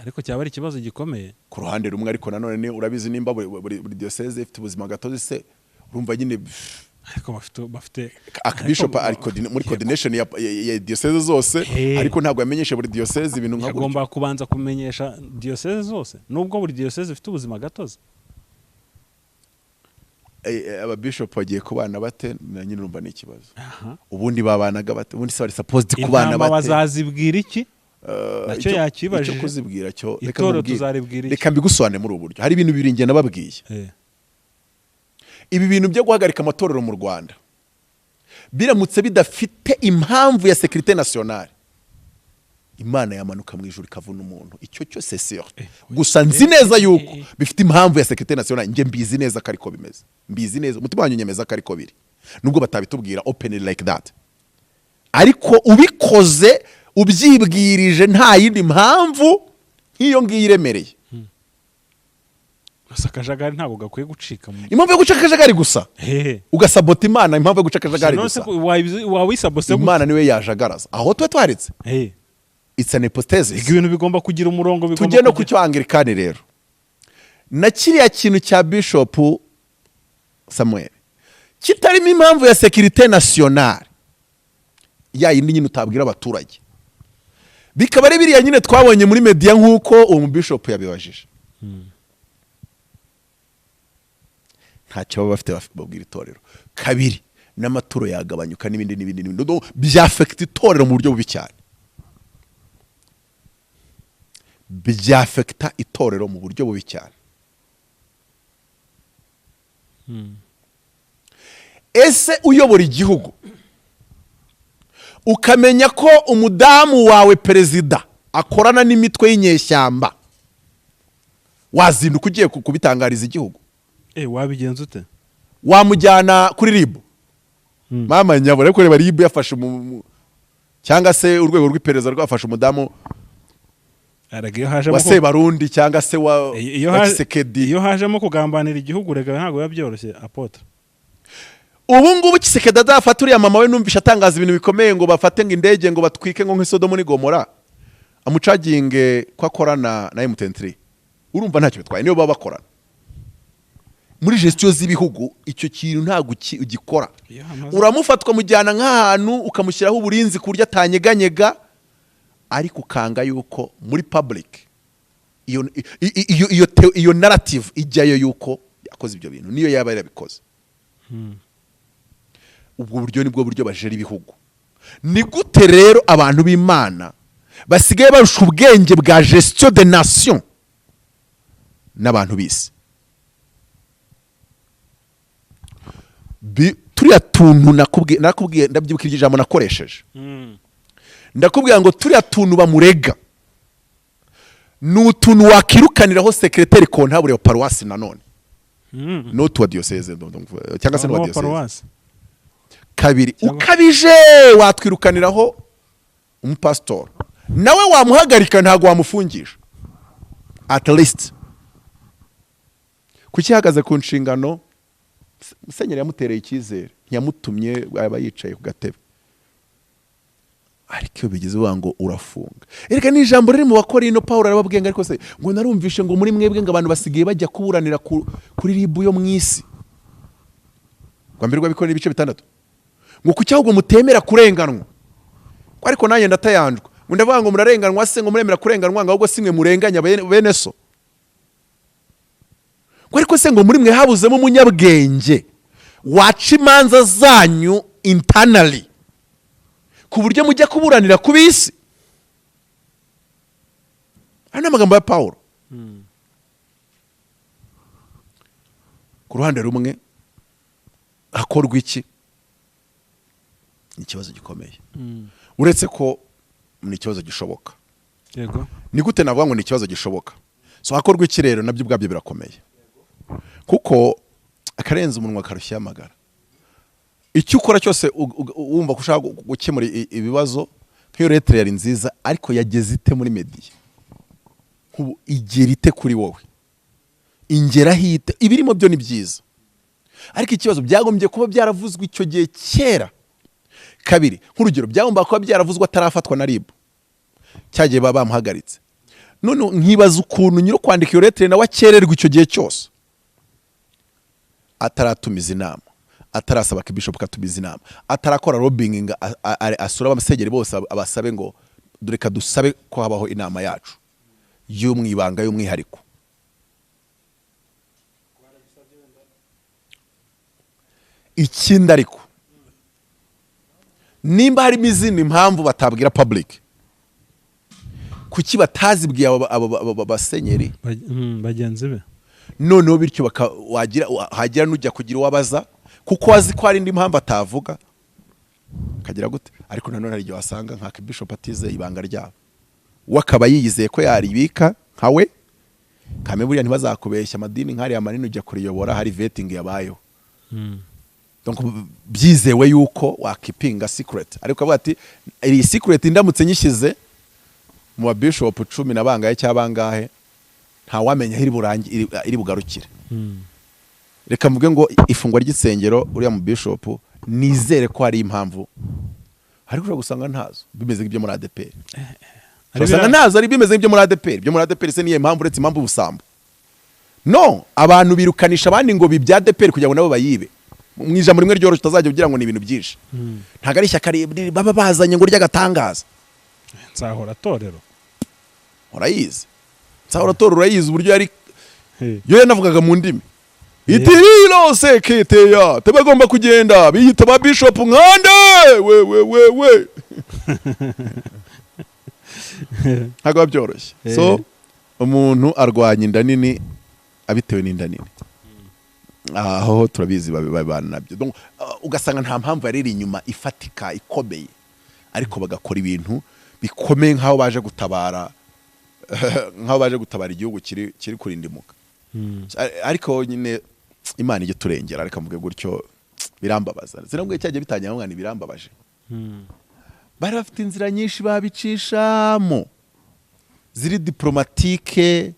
ariko cyaba ari ikibazo gikomeye ku ruhande rumwe. Ariko nanone ni urabizi nimba buri diocese ifite ubuzima gatozi se, urumva nyine ariko bafite Archbishop ariko muri coordination ya diocese zose, ariko ntabwo yamenyesha buri diocese ibintu nka agomba kubanza kumenyesha diocese zose, nubwo buri diocese ifite ubuzima gatozi. Aba bishop bagiye kubana bate na nyine urumva ni ikibazo. Ubundi babanaga bate? Ubundi se bari supposed kubana bate? Bazazibwira iki? Nacyo yakibajije. Icyo kuzibwira cyo reka mbigusobanure muri ubu buryo. Hari ibintu bibiri nge nababwiye. Ibi bintu byo guhagarika amatorero mu Rwanda biramutse bidafite impamvu ya sécurité nationale, Imana yamanuka mu ijuru ikavuna umuntu. Icyo cyo c'est sûr. Gusa nzi neza yuko bifite impamvu ya sécurité nationale. Nge mbizi neza ko ariko bimeze, mbizi neza, umutima wanyu nyemeza ko ariko biri, nubwo batabitubwira openly like that. Ariko ubikoze ubyibwirije nta yindi mpamvu nk'iyo ngiyo iremereye, akajagari ntabwo gakwiye gucika. Impamvu yo guca akajagari gusa ugasabota Imana, impamvu yo guca akajagari gusa wawisabose Imana niwe yajagaraza aho tuba twaritse. It's an hypothesis. Ibintu bigomba kugira umurongo, bigomba tujye no ku cyo Anglikani rero na kiriya kintu cya Bishop Samuel kitarimo impamvu ya sécurité nationale ya yindi nyine utabwira abaturage, bikaba ari biriya nyine twabonye muri media nk'uko uwo mu Bishop yabibajije. Ntacyo baba bafite babwira itorero. Kabiri, n'amaturo yagabanyuka n'ibindi byafekita itorero mu buryo bubi cyane, byafekita itorero mu buryo bubi cyane. Ese uyobora igihugu ukamenya ko umudamu wawe perezida akorana n'imitwe y'inyeshyamba, wazinduka ugiye kubitangariza igihugu? Wabigenza ute? Wamujyana kuri RIB? Mama nyabura ko reba RIB yafashe cyangwa se urwego rw'iperereza rwafashe umudamu wase Barundi cyangwa se wa Kisekedi. Iyo hajemo kugambanira igihugu rega ntabwo biba byoroshye apotre. Ubu ngubu Kisekedi adafata uriya mama we numvisha atangaza ibintu bikomeye ngo bafate ngo indege ngo batwike ngo nk'isodomo n'igomora, amucaginge ko akorana na M23. Urumva ntacyo bitwaye niyo baba bakorana muri gestion z'ibihugu. Icyo kintu ntabwo ugikora. Uramufatwa mujyana nk'ahantu ukamushyiraho uburinzi ku buryo atanyeganyega, ariko ukanga yuko muri public iyo narrative ijyayo yuko yakoze ibyo bintu niyo yaba yarabikoze. Ubwo buryo nibwo buryo bajera ibihugu. Ni gute rero abantu b'Imana basigaye barusha ubwenge bwa gestion de nation n'abantu bisi? Turiya tuntu nakubwiye ndabyibukira ijambo nakoresheje. ndakubwira ngo turiya tuntu bamurega ni utuntu wakirukaniraho sekreteri kontabure wa paruwasi nanone not wa diocese cyangwa se wa diocese kabiri ukabije watwirukaniraho umupastor nawe wamuhagarika ntago wamufungisha at least kuki hagaze ku nshingano musenyeri yamutereye icyizere nyamutumye aba yicaye ku gatebe ariko iyo bigeze ngo urafunga erega ni ijambo riri mu Bakorino Paulo arababwiye ngo ariko se ngo narumvishe ngo muri mwebwe ngo abantu basigaye bajya kuburanira kuri ribu yo mwisi kwambirwa bikora ibice bitandatu ngo kuki ahubwo mutemera kurenganwa ariko nanjye ndatayanjwa ngo ndavuga ngo murarenganwa se ngo muremera kurenganwa ngo ahubwo simwe murenganya bene so ariko se ngo muri mwe habuzemo umunyabwenge waca imanza zanyu internally ku buryo mujya kuburanira ku bisi ari amagambo ya Paulo ku ruhande rumwe hakorwa iki ni ikibazo gikomeye uretse ko ni ikibazo gishoboka yego ni gute navuga ngo ni ikibazo gishoboka so hakorwa iki rero nabyo ubwabyo birakomeye kuko akarenza umunwa karushya amagara icyo ukora cyose wumva ko ushaka gukemura ibibazo nk'iyo letter yari nziza ariko yageze ite muri media kubu igera ite kuri wowe ingera hite ibirimo byo ni byiza ariko ikibazo byagombye kuba byaravuzwe icyo gihe kera kabiri nk'urugero byagomba kuba byaravuzwe atarafatwa na RIB cyagiye baba bamuhagaritse none nkibaza ukuntu nyiro kwandika iyo letter na wakererwa icyo gihe cyose ataratumiza inama atarasaba ko bishop katumiza inama atarakora lobbying asura abamusegeri bose abasabe ngo dureka dusabe ko habaho inama yacu y'umwibanga y'umwihariko ikindi ariko nimba harimo izindi mpamvu batabwira public kuki batazibwiye abo basenyeri bagenzi be noneho bityo hagira n'ujya kugira uwabaza kuko wazi ko hari indi mpamvu atavuga kagira gute ariko nanone hari igihe wasanga nka bishop atize ibanga ryabo wakaba yiyizeye ko yaribika nkawe kame buriya ntibazakubeshya amadini nk'ari amanini ujya kuriyobora hari vetting yabayeho donc byizewe yuko wakipinga secret ariko avuga ati iri secret ndamutse nyishyize mu bishop 10 nabangaye cyabangahe nta wamenya iri bugarukire reka mvuge ngo ifungwa ry'isengero uriya mu bishop nizere ko hari impamvu ariko gusanga ntazo bimeze nk'ibyo muri ADPR usanga ntazo ari bimeze nk'ibyo muri ADPR byo muri ADPR se niye impamvu uretse impamvu ubusambo no abantu birukanisha abandi ngo bibya ADPR kugira ngo nabo bayibe mu ijambo rimwe ryoroshye utazajya ugira ngo ni ibintu byinshi ntago ari ishyaka baba bazanye ngo ry'agatangaza nzahora torero urayizi nzahora torero urayizi uburyo yari yo yanavugaga mu ndimi itirilo seketeya tebagomba kugenda biyita ba bishop nkande we ntago byoroshye so umuntu arwanya inda nini abitewe n'inda nini aho turabizi babana nabyo donc ugasanga nta mpamvu yariri inyuma ifatika ikomeye ariko bagakora ibintu bikomeye nk'aho baje gutabara igihugu kiri kurindimuka ariko nyine Imana ije turengera ariko mvuge gutyo birambabaza zinambwe cyaje bitangira umwana birambabaje bari bafite inzira nyinshi babicishamo ziri diplomatique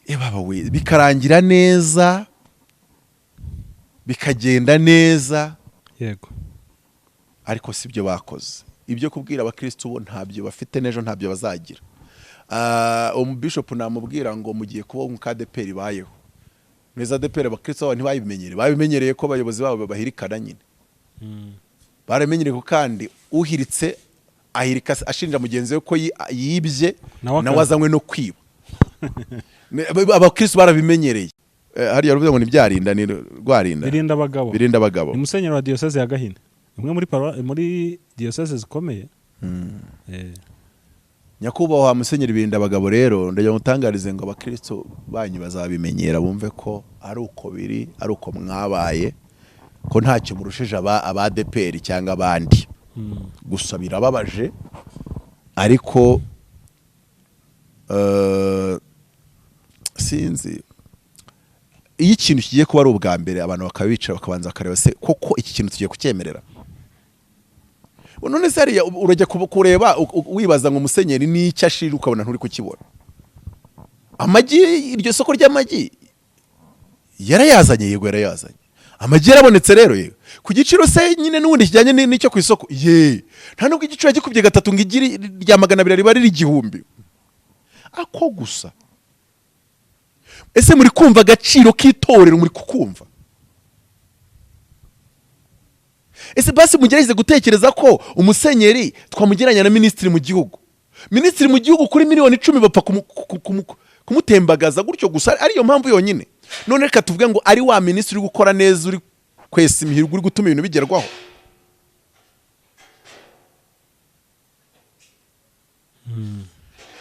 babawe bikarangira neza bikagenda neza yego ariko sibyo bakoze ibyo kubwira abakristo bo ntabyo bafite nejo ntabyo bazagira umubishop namubwira ngo mugiye kuba mu KDPR bayeho neza ADPR abakristo babimenyereye ko abayobozi babo bahirikana nyine baramenyereye ko kandi uhiritse ahirika ashinja mugenzi we ko yibye nawe azanywe no kwiba abakristo barabimenyereye hariya ruvuze ngo nibyarinda ni rwarinda birinda abagabo ni musenyeri wa diocese ya Gahini imwe muri diocese zikomeye nyakubahwa musenyeri birinda abagabo rero ndagira ngutangarize ngo abakristo banyu bazabimenyera bumve ko ari uko biri ari uko mwabaye ko ntacyo murushije aba ADPR cyangwa abandi gusa birababaje ariko sinzi iyo ikintu kigiye kuba ari ubwa mbere abantu bakabicara bakabanza bakareba se koko iki kintu tugiye kucyemerera. None se hariya urajya kureba wibaza ngo musenyeri n'icyo ashira ukabona nturi kukibona. Amagi, iryo soko ry'amagi yarayazanye, yego yarayazanye. Amagi yarabonetse rero yego ku giciro se nyine n'ubundi kijyanye n'icyo ku isoko nta nubwo igiciro gikubye gatatu ngo igiri rya 200 riba riri 1000 ako gusa. Ese muri kumva agaciro k'itorero, muri kukumva? Ese basi mugerageze gutekereza ko umusenyeri twamugeranya na ministri mu gihugu. Ministri mu gihugu kuri miliyoni 10 bapfa kumutembagaza gutyo gusa, ariyo mpamvu yonyine. None reka tuvuge ngo ari wa ministri uri gukora neza, uri kwesa imihirwe, uri gutuma ibintu bigerwaho.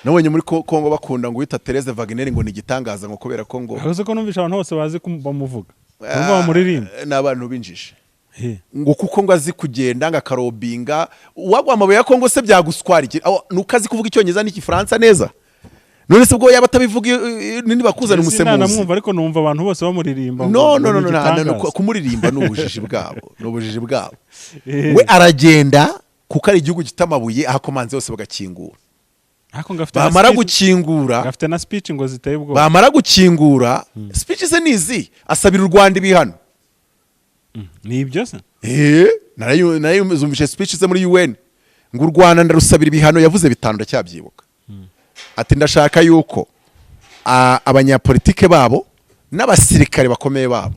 Nabonye muri Kongo bakunda ngo wita Therese Wagner ngo ni igitangaza ngo kubera ko ngo aho ko numvisha abantu bose bazi bamuvuga ngo bamuririmba n'abantu binjije ngo kuko ngo azi kugenda ngakarobinga wagwa amabuye ya Kongo se byaguswara iki nuko azi kuvuga icyongereza n'igifaransa neza. None se ubwo yaba atabivuga nindi bakuzana umusemuzi namwumva, ariko numva abantu bose bamuririmba. No, kumuririmba n'ubujiji bwabo, n'ubujiji bwabo. We aragenda kuko ari igihugu kitamabuye ahakomanze yose bagakingura. Bamara gukingura gafite na speech ngo ziteye ubwo. Bamara gukingura speech se nizi asabira u Rwanda ibihano. Ni ibyo se? Nayo zumvishe speech se muri UN ngo u Rwanda ndarusabira ibihano, yavuze bitanu ndacyabyibuka. Ati ndashaka yuko abanyapolitike babo n'abasirikare bakomeye babo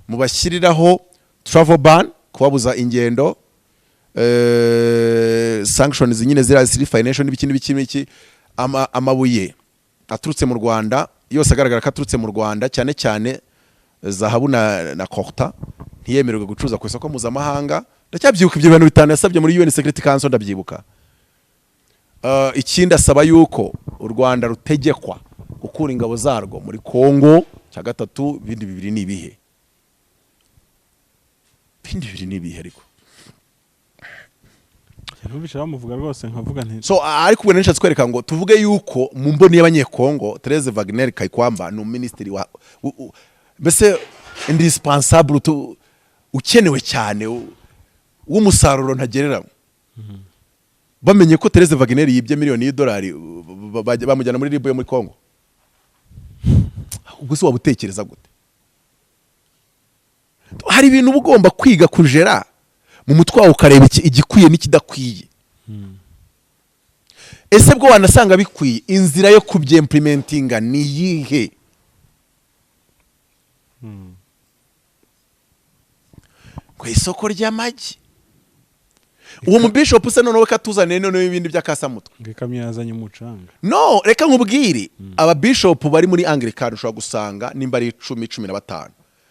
mubashyiriraho travel ban, kubabuza ingendo, sanctions nyine ziri financial n'ibiki amabuye aturutse mu Rwanda yose agaragara ko aturutse mu Rwanda, cyane cyane zahabu na coltan ntiyemererwe gucuruza ku isoko mpuzamahanga. Ndacyabyibuka ibyo bintu bitanu yasabye muri UN Security Council, ndabyibuka. Ikindi asaba yuko u Rwanda rutegekwa gukura ingabo zarwo muri Kongo. Cya gatatu, bindi bibiri ni ibihe? Bindi bibiri ni ibihe ariko ntubisha bamuvuga rwose nkavuga nti so ariko ubwo nishatse kwereka ngo tuvuge yuko mu mboni y'abanyekongo Therese Wagner Kayikwamba ni ministeri wa mbese indispensable ukenewe cyane w'umusaruro ntagereranywa. Bamenye ko Therese Wagner yibye miliyoni y'idolari bamujyana muri Libo yo muri Kongo. Ubwo se wabutekereza gute? Hari ibintu ugomba kwiga kujera mu mutwe wawe ukareba igikwiye n'ikidakwiye. Ese bwo wanasanga bikwiye, inzira yo kubyemplementinga ni yihe? Ku isoko ry'amagi uwo mu bishop se none katuzane none ibindi by'akasamutwe ngekamye yazanye umucanga. No, reka nkubwire aba bishop bari muri Anglican ushobora gusanga nimba ari 10-15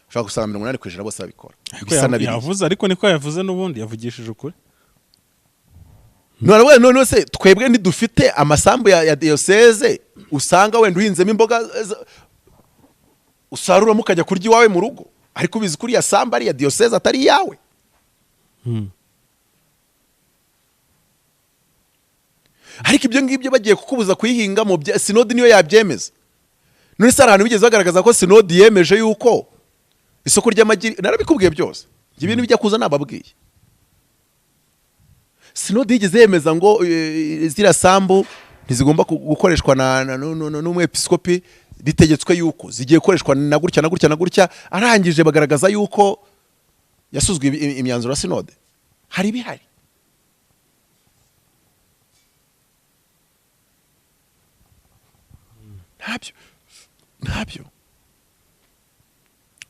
ushobora gusanga 80% bose babikora. Bisa nabi yavuze, ariko niko yavuze n'ubundi yavugishije ukuri. None se twebwe ntidufite amasambu ya diocese usanga wenda uhinzemo imboga usarura mukajya kurya iwawe mu rugo, ariko ubizi kuri ya samba ari ya diocese atari yawe. Ariko ibyo ngibyo bagiye kukubuza kuyihinga mu sinodi niyo yabyemeza. None se abantu bigeze bagaragaza ko sinodi yemeje yuko isoko ry'amagi, narabikubwiye byose ibintu bijya kuza nababwiye. Sinodi yigeze yemeza ngo zira sambu ntizigomba gukoreshwa n'umwepiskopi, ritegetswe yuko zigiye gukoreshwa na gutya arangije bagaragaza yuko yasuzwe imyanzuro ya sinode. Hari bihari ntabyo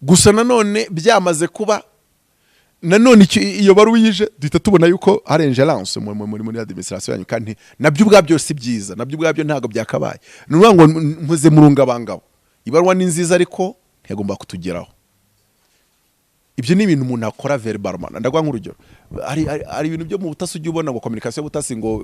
gusa. Nanone byamaze kuba nanone iyo baruyije duhita tubona yuko hari ingerence muri administration yanyu, kandi nabyo ubwabyo si byiza, nabyo ubwabyo ntago byakabaye. Nuvuga ngo mpuze murunga bangabo ibarwa ni nziza ariko ntiyagomba kutugeraho. Ibyo ni ibintu umuntu akora verbalement. Ndagwa nk'urugero, hari ibintu byo mu butasi ujya ubona ngo communication y'ubutasi ngo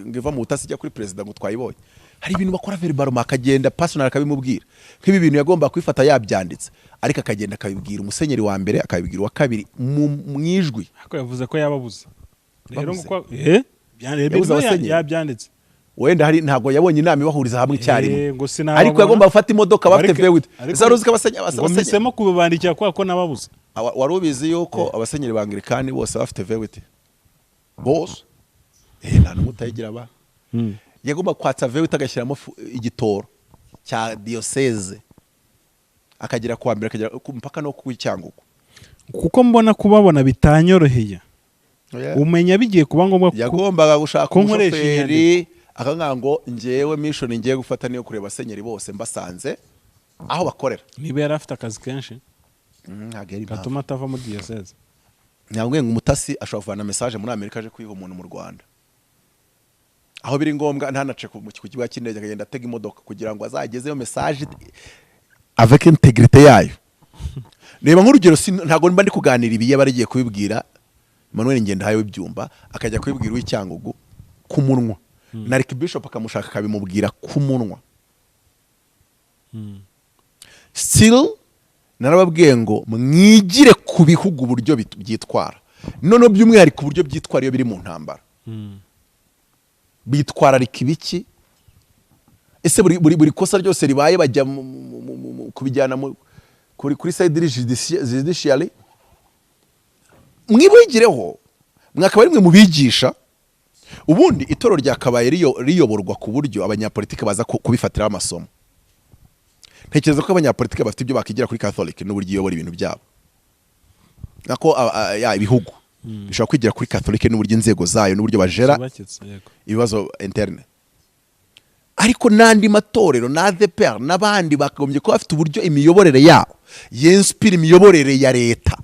ngiva mu butasi ijya kuri president ngo twayibonye. Hari ibintu bakora verbalement akagenda personal akabimubwira nk'ibi bintu yagomba kwifata yabyanditse, ariko akagenda akabibwira umusenyeri wa mbere akabibwira wa kabiri mu ijwi. Ako yavuze ko yababuza rero yabyanditse wenda hari ntago yabonye inama ibahuriza hamwe icyarimwe ngo ariko yagomba gufata imodoka bafite vewite zaruzi ko abasenyeri kubandikira kwa ko nababuze wari ubizi yuko abasenyeri bangirikani bose bafite vewite bose nta n'umwe utayigira ba yagomba kwatsa vewite agashyiramo igitoro cya diyoseze akagira kuwa mbere akagira mpaka no kw'icyangugu kuko mbona kubabona bitanyoroheye umenya bigiye kuba ngombwa yagombaga gushaka umushoferi akanga ngo njyewe mission ngiye gufata niyo kureba abasenyeri bose mbasanze aho bakorera niba yari afite akazi kenshi gatuma atava muri diyoseze nyangwe ngo umutasi ashobora kuvana message muri Amerika aje kwiha umuntu mu Rwanda aho biri ngombwa ntanace ku kibuga cy'indege akagenda atega imodoka kugira ngo azagezeyo message avec intégrité yayo reba nk'urugero ntago mba ndi kuganira ibiye barigiye kubibwira Emmanuel ngenda hayo ibyumba akajya kubibwira w'icyangugu ku munwa na Rick Bishop akamushaka akabimubwira ku munwa still narababwiye ngo mwigire ku bihugu uburyo byitwara none by'umwihariko uburyo byitwara iyo biri mu ntambara bitwara rikibiki ese buri kosa ryose ribaye bajya kubijyana kuri side judiciary mwibugireho mwakaba rimwe mu bigisha ubundi itoro ryakabaye riyoborwa ku buryo abanyapolitike baza kubifatira amasomo ntekereza ko abanyapolitike bafite ibyo bakigira kuri Catholic n'uburyo iyobora ibintu byabo nako ibihugu bishobora kwigira kuri Catholic n'uburyo inzego zayo n'uburyo bajera ibibazo interne ariko nandi matorero na ADPR n'abandi bakagombye ko bafite uburyo imiyoborere yabo yenspire imiyoborere ya leta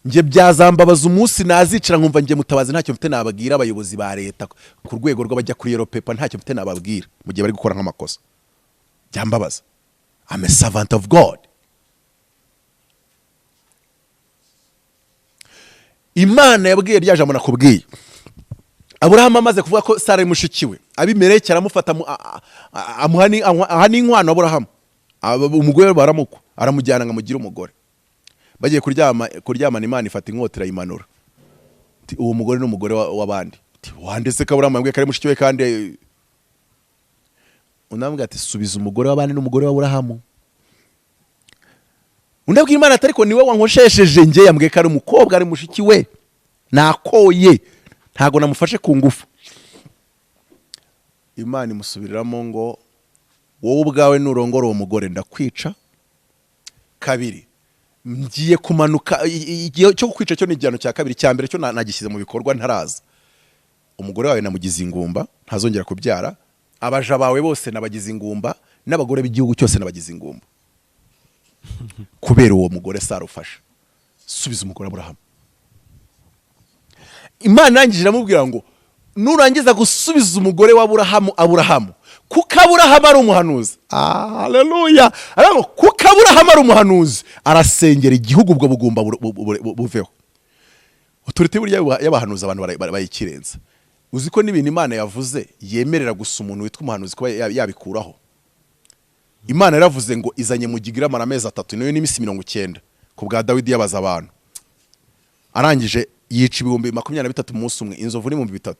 nje byazambabaza umunsi nazicara nkumva nje Mutabazi ntacyo mfite nababwira abayobozi ba leta ku rwego rw'abajya kuri Europe ntacyo mfite nababwira mu gihe bari gukora nk'amakosa byambabaza I'm a servant of God. Imana yabwiye rya jambo nakubwiye Aburahamu amaze kuvuga ko Sara mushikiwe Abimeleki aramufata amuha n'inkwano Aburahamu umugore baramukwa aramujyana ngamugira umugore bagiye kuryama Imana ifata inkota irayimanura uwo mugore n'umugore w'abandi wandese ko Aburahamu yabwiye kare mushikiwe kandi unambwe ati subiza umugore w'abandi n'umugore w'Aburahamu undabwira Imana atariko niwe wankoshesheje nge yambwiye kare umukobwa ari mushikiwe nakoye ntago namufashe ku ngufu Imana imusubiriramo ngo wowe ubwawe nurongora uwo mugore ndakwica kabiri ngiye kumanuka igihe cyo kwica cyo n'igihano cya kabiri cya mbere cyo nagishyize mu bikorwa ntaraza umugore wawe namugize ingumba ntazongera kubyara abaja bawe bose nabagize ingumba n'abagore b'igihugu cyose nabagize ingumba kubera uwo mugore Sara ufasha subiza umugore Aburahamu Imana yangije iramubwira ngo nurangiza gusubiza umugore w'Aburahamu kuko Aburahamu ari umuhanuzi haleluya ariko kuko Aburahamu ari umuhanuzi arasengera igihugu ubwo bugumba buveho autorité burya y'abahanuzi abantu bayikirenza uzi ko n'ibintu Imana yavuze yemerera gusa umuntu witwa umuhanuzi kuba yabikuraho Imana yaravuze ngo izanye mu gigrama amezi 3 niyo n'imisi 90 ku bwa Dawidi yabaza abantu arangije yica 23 mu munsi umwe inzovu ni 3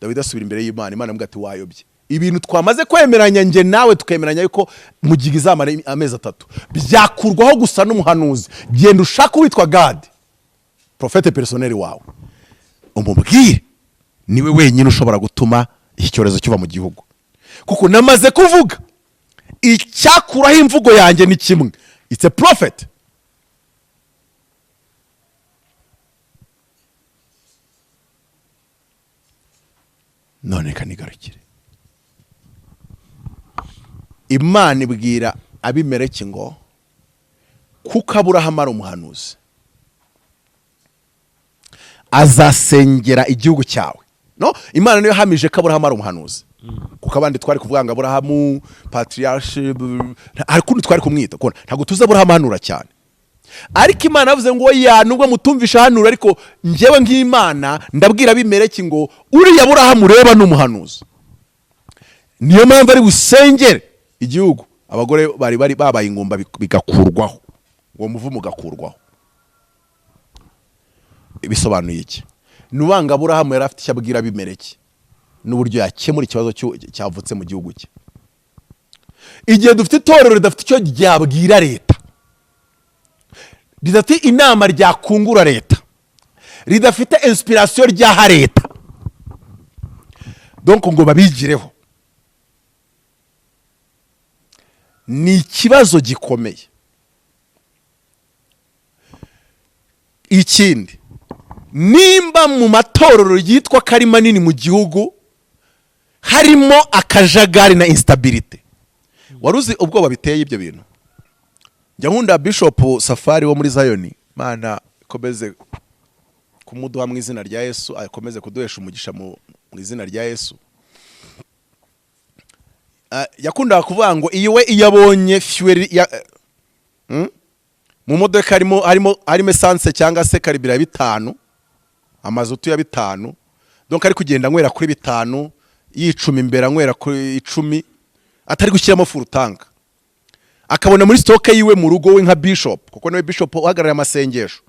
Dawidi asubira imbere y'Imana Imana amubwira ati wayobye ibintu twamaze kwemeranya nge nawe tukemeranya yuko mu gigizama amezi 3 byakurwaho gusa n'umuhanuzi genda ushaka witwa God prophète personnel wawe umubwire niwe wenyine ushobora gutuma icyorezo kiva mu gihugu kuko namaze kuvuga icyakuraho imvugo yanjye ni kimwe it's a prophet none kanigarukire Imana ibwira Abimeleki ngo kuko Aburahamu ari umuhanuzi azasengera igihugu cyawe no Imana niyo hamije ko Aburahamu ari umuhanuzi kuko abandi twari kuvuga ngo Aburahamu patriarche ariko twari kumwita ko ntago tuza Aburahamu hanura cyane ariko Imana yavuze ngo ya nubwo mutumvisha hanura ariko njyewe nk'Imana ndabwira Abimeleki ngo uri Aburahamu reba n'umuhanuzi niyo mpamvu ari busengere igihugu abagore bari babaye ingumba bigakurwaho uwo muvumo ugakurwaho bisobanuye iki nubanga Aburahamu yari afite icyo abwira Abimeleki n'uburyo yakemura ikibazo cyavutse mu gihugu cye. Igihe dufite itorero ridafite icyo ryabwira leta, ridafite inama ryakungura leta, ridafite inspiration ryaha leta, donc ngo babigireho, ni ikibazo gikomeye. Ikindi, nimba mu matorero yitwa kari manini mu gihugu harimo akajagari na instability, waruzi ubwoba biteye ibyo bintu. Njya nkunda Bishop Safari wo muri Zion, Mana komeze kumuduha mu izina rya Yesu, akomeze kuduhesha umugisha mu izina rya Yesu. Yakunda kuvuga ngo iyo abonye fuel mu modoka harimo essence cyangwa se karibira 5, amazutu ya 5, donc ari kugenda nywera kuri 5, yicuma imbere nywera kuri 10, atari gushyiramo full tank. Akabona muri stock yiwe mu rugo we nka Bishop, kuko nawe Bishop uhagarara amasengesho,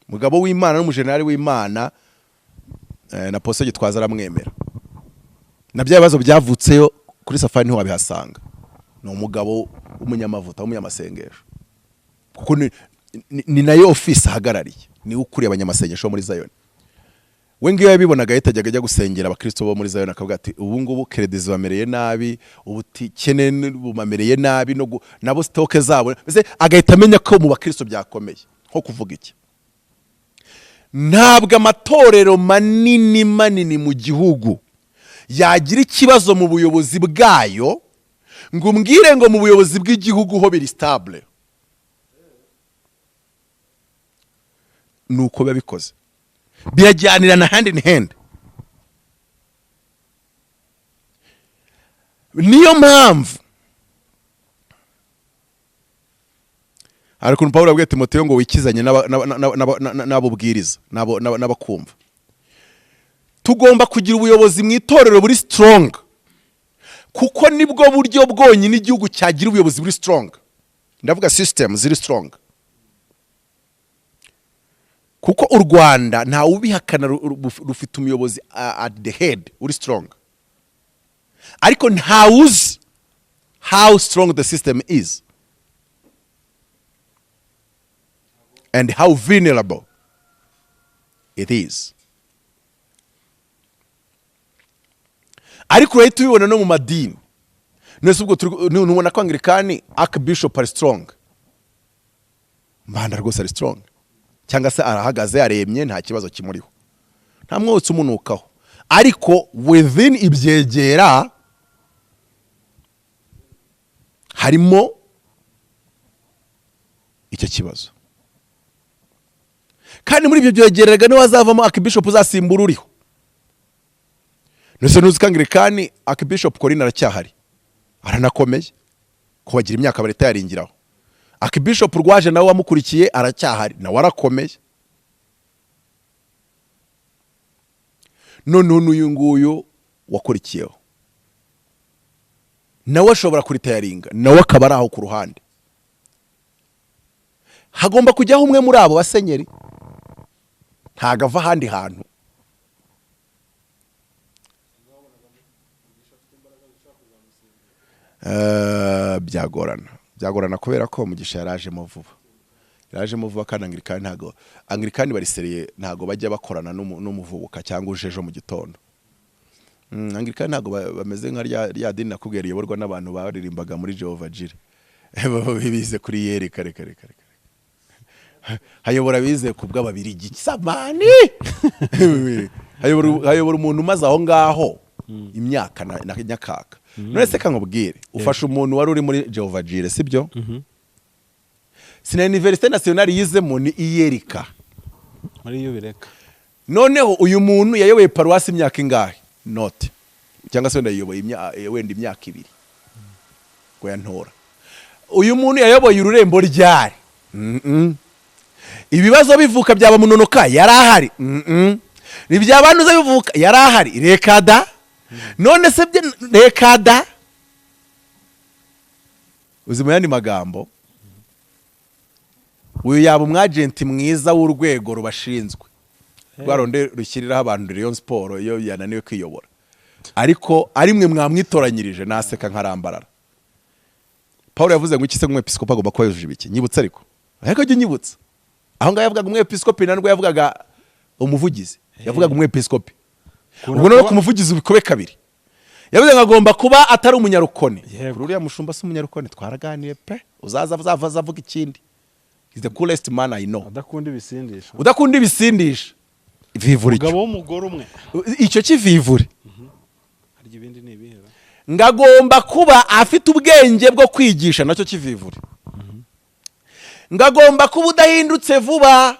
mugabo w'Imana n'umujenerali w'Imana, na Pose Gitwaza aramwemera. Na byabazo byavutseyo kuri Safari ntiho wabihasanga. Ni umugabo w'umunyamavuta w'umunyamasengesho, kuko ni nayo office ahagarariye, ni ukuriye abanyamasengesho muri Zion. We ngiyo yabibonaga yitajyaga ajya gusengera abakristo bo muri Zion, akavuga ati ubu ngubu credits bamereye nabi, ubutikene bumamereye nabi, nabo stock zabo, mbese agahita amenya ko mu bakristo byakomeye. Nko kuvuga iki, ntabwo amatorero manini mu gihugu yagira ikibazo mu buyobozi bwayo ngo umbwire ngo mu buyobozi bw'igihugu ho biri stable. Nuko babikoze birajyanirana hand in hand. Niyo mpamvu ariko Paulo abwiye Timoteyo ngo wikizanye n'abubwiriza n'abakumva. Tugomba kugira ubuyobozi mu itorero buri strong, kuko nibwo buryo bwonyine igihugu cyagira ubuyobozi buri strong. Ndavuga system ziri strong, kuko u Rwanda nta ubihakana rufite umuyobozi at the head uri strong, ariko nta uzi how strong the system is and how vulnerable it is. Ariko urahita ubibona no mu madini. Nese ubwo nubona ko Anglikani Archbishop ari strong, Mbanda rwose ari strong, cyangwa se arahagaze aremye nta kibazo kimuriho, nta mwotsi umunukaho. Ariko within ibyegera harimo icyo kibazo, kandi muri ibyo byegeraga niwe azavamo Archbishop uzasimbura uriho. Nese nuzi Anglikani Archbishop Corinne aracyahari, aranakomeye, ko bagira imyaka bareta yaringiraho. Archbishop Rwaje nawe wamukurikiye aracyahari, nawe arakomeye. None uyu nguyu wakurikiyeho nawe ashobora kuritayaringa, nawe akaba ari aho ku ruhande. Hagomba kujyaho umwe muri abo basenyeri, ntagava ahandi hantu. Byagorana kubera ko Mugisha yarajemo vuba, kandi Anglikani barisereye, ntago bajya bakorana n'umuvubuka cyangwa ujejo mu gitondo. Anglikani ntago bameze nka rya dini nakubwiye riyoborwa n'abantu baririmbaga muri Jehovah Jireh, bize kuri yeri kare hayobora bize kubw'ababirigi samani. hayobora umuntu umaze aho ngaho imyaka na nyakaka. None se kankubwire, ufasha umuntu wari uri muri Jehovah Jireh, sibyo? Sina Université Nationale yizemo ni iyerika muri yo bireka. Noneho uyu muntu yayoboye paruwasi imyaka ingahe? Note cyangwa se ndayiyoboye wenda imyaka 2 ngo yantora. Uyu muntu yayoboye ururembo ryari? Ibibazo bivuka byaba munonoka yarahari. Nibyabanuza bivuka yarahari. Rekada. None se bye rekada. Uzimo yandi magambo. Uyu yaba umwagenti mwiza w'urwego rubashinzwe. rwaronde rushyiriraho abantu Rayon Sport iyo yananiwe kwiyobora ariko ari mwe mwamwitoranyirije naseka nkarambarara. Paul yavuze ngo iki se umwepiskopi agomba kuba yujuje ibiki nyibutse ariko jye nyibutse aho ngaho yavugaga umwepiskopi nandwo yavugaga umuvugizi yavugaga umwepiskopi ubwo no kumuvugiza ubikobe kabiri yavuze ngo agomba kuba atari umunyarukone kuri uriya mushumba se umunyarukone twaraganiye pe uzaza avuga ikindi is the coolest man I know udakunda ibisindisha vivure umugabo w'umugore umwe icyo kivivure harya ibindi ni ibihera ngagomba kuba afite ubwenge bwo kwigisha nacyo kivivure ngagomba kuba udahindutse vuba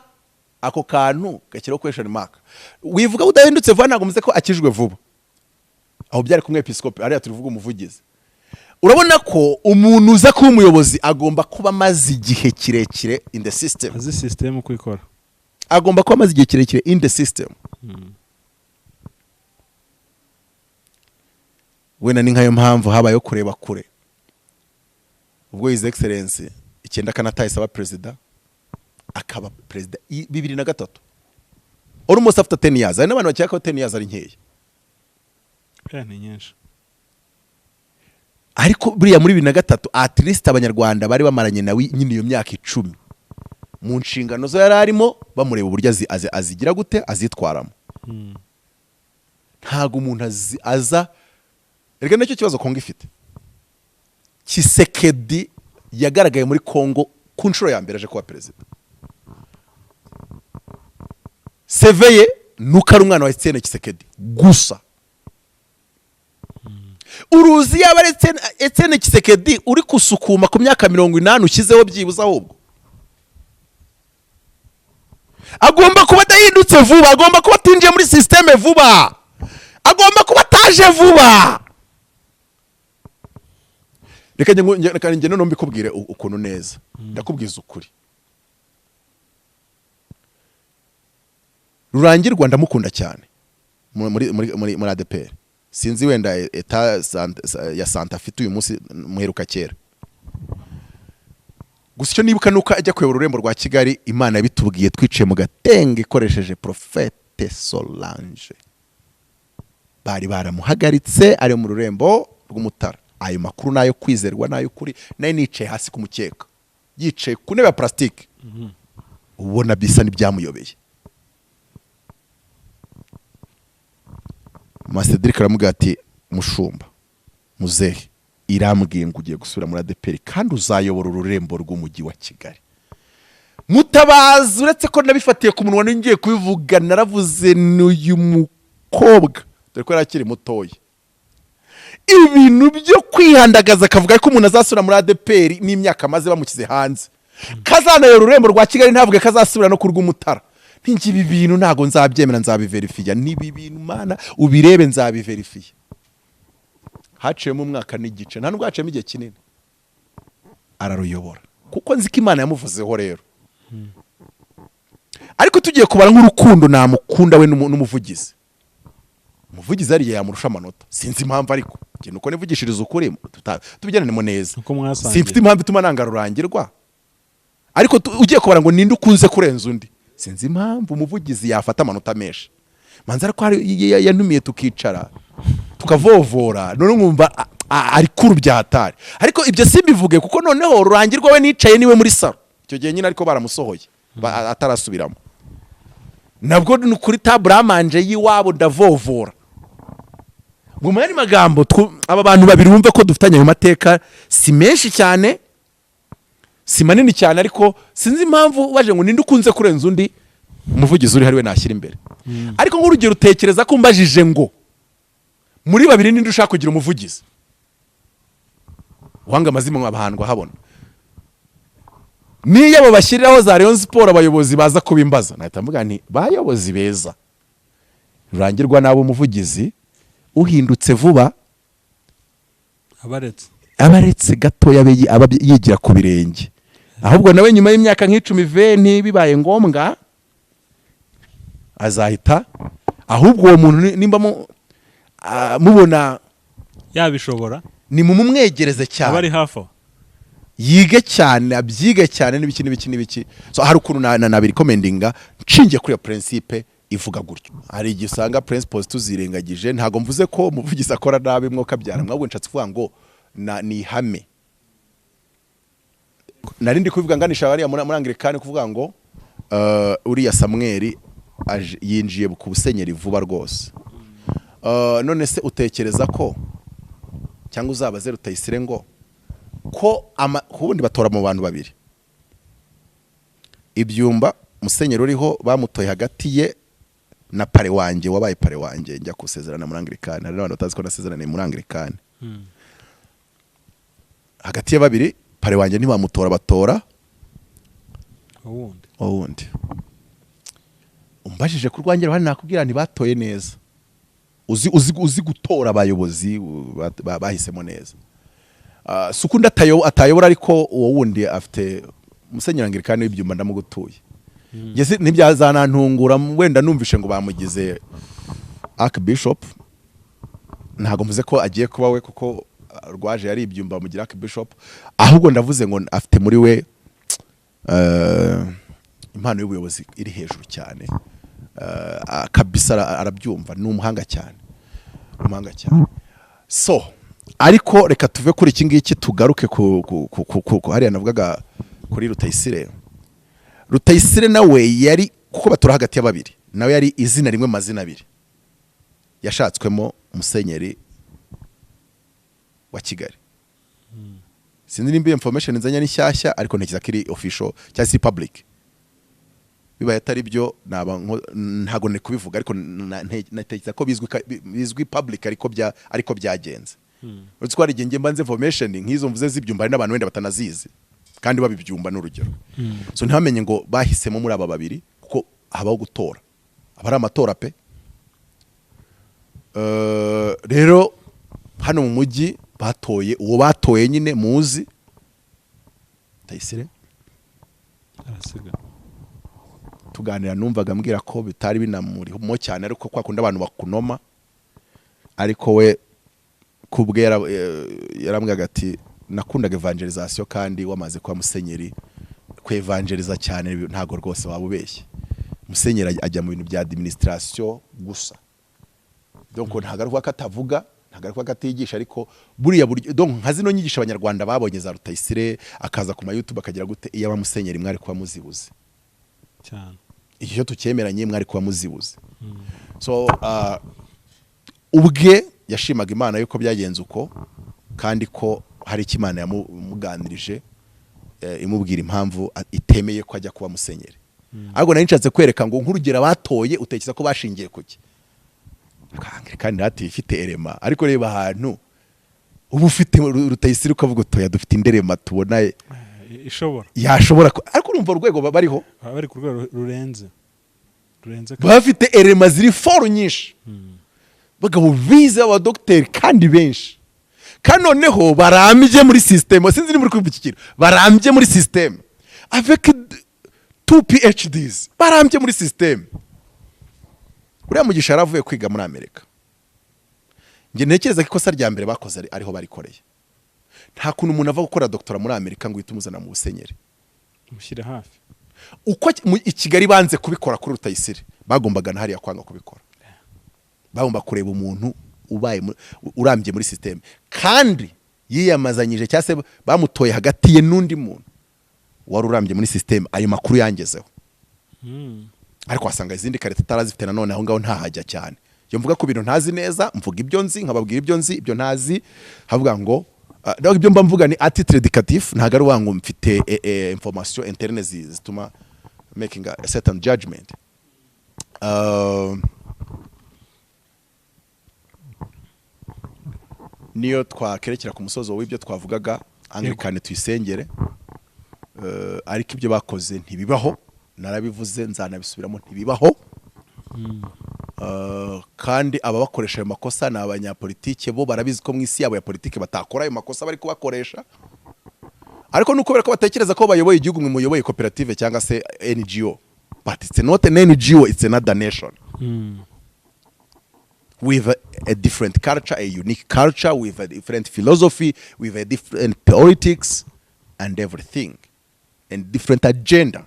ako kantu gakiraho question mark wivuga udahindutse vuba ntabwo muze ko akijwe vuba aho byari kumwe episkopi ariya turivuga umuvugizi urabona ko umuntu uza kuba umuyobozi agomba kuba amaze igihe kirekire in the system azi system kwikora agomba kuba amaze igihe kirekire in the system wena ni nkayo mpamvu habayo kureba kure ubwo his excellence icyenda kanataye saba president akaba president 2003 almost after 10 years ari n'abantu bakeka ko 10 years ari nkeya ni nyinshi ariko buriya muri 2003 at least abanyarwanda bari bamaranye nawe nyine iyo myaka 10 mu nshingano zo yararimo bamureba uburyo azigira gute azitwaramo ntago umuntu aza erega nacyo kibazo Kongo ifite Tshisekedi yagaragaye muri Kongo ku nshuro ya mbere aje kuba president seveye nuko ari umwana wa Tshisekedi gusa uruzi yaba Etienne Tshisekedi uri kusukuma ku myaka 80 ushyizeho byibuza ahubwo agomba kuba adahindutse vuba agomba kuba atinjiye muri systeme vuba agomba kuba ataje vuba reka njye none mbikubwire ukuntu neza ndakubwiza ukuri Rurangirwa ndamukunda cyane muri ADPR sinzi wenda eta ya Santa afite uyu munsi muheruka kera gusa icyo nibuka nuko ajya kuyobora ururembo rwa Kigali Imana yabitubwiye twiciye mu gatenge ikoresheje Prophète Solange bari baramuhagaritse ari mu rurembo rw'Umutara ayo makuru nayo kwizerwa nayo kuri nayo nicaye hasi ku mukeka yicaye ku ntebe ya plastique ubona bisa n'ibyamuyobeye Cedric aramubwira ati mushumba muzehe irambwiye ngo ugiye gusubira muri ADPR kandi uzayobora ururembo rw'umujyi wa Kigali Mutabazi uretse ko nabifatiye ku munwa ningiye kubivuga naravuze n'uyu mukobwa dore ko yarakiri mutoya ibintu byo kwihandagaza akavuga ko umuntu azasubira muri ADPR n'imyaka maze bamukize hanze kazanayobora ururembo rwa Kigali ntavuge kazasubira no kurwa Umutara ntingibi bintu ntago nzabyemera nzabiverifiya nibi bintu mana ubirebe nzabiverifiya haciyemo umwaka n'igice nta nubwo haciyemo igihe kinini araruyobora kuko nzi ko Imana yamuvuzeho rero ariko tugiye kubara nk'urukundo namukunda we n'umuvugizi umuvugizi ariye yamurusha amanota sinzi impamvu ariko kintu uko nivugishiriza ukuri tubigenanemo neza simfite impamvu ituma nanga Rurangirwa ariko ugiye kubara ngo ninde ukunze kurenza undi sinzi impamvu umuvugizi yafata amanota menshi manzara ko yanumiye tukicara tukavovora none nkumva ari kuru byatari ariko ibyo simbivuge kuko noneho Rurangirwa we nicaye niwe muri salo icyo gihe nyine ariko baramusohoye atarasubiramo nabwo kuri taburamanje yiwabo ndavovora mu mari magambo aba bantu babiri bumva ko dufitanye mu mateka si menshi cyane si manini cyane ariko sinzi impamvu waje ngo ninde ukunze kurenza undi umuvugizi uri hariwe nashyira imbere ariko nk'urugero utekereza ko mbajije ngo muri babiri ninde ushaka kugira umuvugizi wanga amazima nk'abahandwa habona niyo abo bashyiriraho za Rayon Sport abayobozi baza kubimbaza nahita mvuga nti bayobozi beza Rurangirwa nabo umuvugizi uhindutse vuba abaretse gatoya yigira ku birenge ahubwo nawe nyuma y'imyaka nk'10 bibaye ngombwa azahita ahubwo uwo muntu nimba mubona yabishobora ni mumumwegereze cyane abari hafi yige cyane abyige cyane n'ibiki so hari ukuntu nabiri commendinga nshingiye kuri iyo principe ivuga gutyo. Hari igihe usanga principles tuzirengagije, ntago mvuze ko umuvugizi akora nabi mwoka byara, mwabwo nshatse kuvuga ngo ni ihame. Narindi kubivuga nganisha bari muri Anglikani kuvuga ngo uriya Samweli yinjiye ku busenyeri vuba rwose. None se utekereza ko cyangwa uzabaze Rutayisire ngo ko ubundi batora mu bantu babiri, ibyumba musenyeri uriho bamutoye hagati ye na pare wanjye wabaye pare wanjye njya kusezerana muri Anglikani. Hari n'abantu batazi ko nasezerana muri Anglikani. Hagati ya babiri pare wanjye ntibamutora, batora uwundi. Umbajije ku rwanjye ruhande nakubwira ntibatoye neza. Uzi gutora abayobozi bahisemo neza. Sukunda atayobora ariko uwo wundi afite musenyeri Anglikani w'ibyumba ndamugutuye. Yese ntibyazanantungura wenda numvishe ngo bamugize Archbishop. Ntago mvuze ko agiye kuba we kuko rwaje yari ibyumba mugira Archbishop, ahubwo ndavuze ngo afite muri we impano y'ubuyobozi iri hejuru cyane. Kabisa arabyumva, ni umuhanga cyane. So ariko reka tuve kuri iki ngiki tugaruke ku hariya navugaga kuri Rutayisire. Rutayisire nawe yari kuko batura hagati ya babiri, nawe yari izina rimwe mazina abiri yashatswemo musenyeri wa Kigali. Sinzi nimba information nzanya ni shyashya ariko ntekiza kiri official cyangwa si public. Bibaye atari byo ntago ne kubivuga ariko natekiza ko bizwi public ariko byagenze. Utwara igenge mbanze information nk'izo mvuze z'ibyumba ari n'abantu wenda batanazizi kandi babibyumba n'urugero. So ntamenye ngo bahisemo muri aba babiri kuko habaho gutora. Abari amatora pe. Rero hano mu mujyi batoye uwo batoye nyine muzi Rutayisire arasiga. Tuganira numvaga mbwira ko bitari binamuriho cyane ariko kwa kunda abantu bakunoma, ariko we kubwe yarambwaga ati nakundaga evangelization kandi wamaze kwa musenyeri ku evangeliza cyane ntago rwose wabubeshye. Musenyeri ajya mu bintu bya administration gusa, donc ntagaruka katavuga, ntagaruka katigisha, ariko buriya donc nkazino nyigisha abanyarwanda babonye za Rutayisire akaza ku YouTube akagira gute iyo abamusenyeri mwari kuba muzibuze cyane. Iyo tukemeranye mwari kuba muzibuze. So ubwe yashimaga Imana yuko byagenze uko kandi ko hari ikimana yamuganirije imubwira impamvu itemeye ko ajya kuba musenyeri. Ariko nari nshatse kwereka ngo nk'urugero batoye utekereza ko bashingiye kuki. Kandi hati ifite erema, ariko reba ahantu ubu ufite Rutayisire ukavuga utoya dufite inderema tubona ishobora yashobora, ariko urumva urwego bariho bari ku rwego rurenze bafite erema ziri foru nyinshi. Bagabo bize aba docteur kandi benshi, kandi noneho barambye muri system. Sinzi ni muri kubikikira, barambye muri system avec 2 PhDs, barambye muri system. Uriya mugisha yaravuye kwiga muri Amerika. Nge ntekereza ko ikosa rya mbere bakoze ariho barikoreye. Nta kuntu umuntu ava gukora doctora muri Amerika ngo yitumuzana mu busenyeri mushyire hafi. Uko i Kigali banze kubikora kuri Rutayisire, bagombaga na hariya kwanga kubikora. Bagomba kureba umuntu ubaye urambye muri system kandi yiyamazanyije cyase bamutoye hagati ye n'undi muntu wari urambye muri system. Ayo makuru yangezeho. Ariko wasanga izindi kareta tarazifite nanone aho ngaho ntahajya cyane. Yo mvuga ko bintu ntazi neza, mvuga ibyo nzi nkababwira ibyo nzi, ibyo ntazi havuga ngo ibyo mba mvuga ni attitude educatif, ntago ari wangu mfite information interne zituma making a certain judgment. Niyo twakerekera ku musozo w'ibyo twavugaga Anglikani tuyisengere, ariko ibyo bakoze ntibibaho, narabivuze nzanabisubiramo ntibibaho. Kandi aba bakoresha ayo makosa ni abanyapolitike, bo barabizi ko mu isi yabo ya politike batakora ayo makosa bari kubakoresha. Ariko nuko berako batekereza ko bayoboye igihugu mwe muyoboye koperative cyangwa se NGO, but it's not an NGO, it's another nation. With a different culture, a unique culture, with a different philosophy, with a different politics and everything, and different agenda.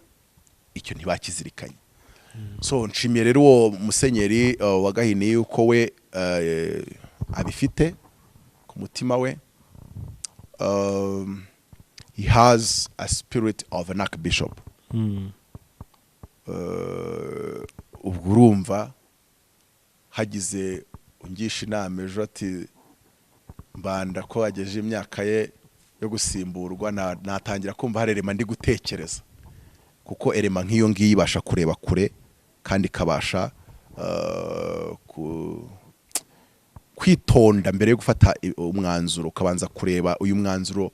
Icyo ntibakizirikanye. so nshimiye rero uwo musenyeri wa Gahini yuko we abifite ku mutima we. He has a spirit of an archbishop. Ubwo urumva hagize ungisha inama ejo ati mbanda ko ageje imyaka ye yo gusimburwa, natangira kumva harerema ndi gutekereza, kuko erema nk'iyo ngiyi ibasha kureba kure kandi kabasha kwitonda mbere yo gufata umwanzuro, ukabanza kureba uyu mwanzuro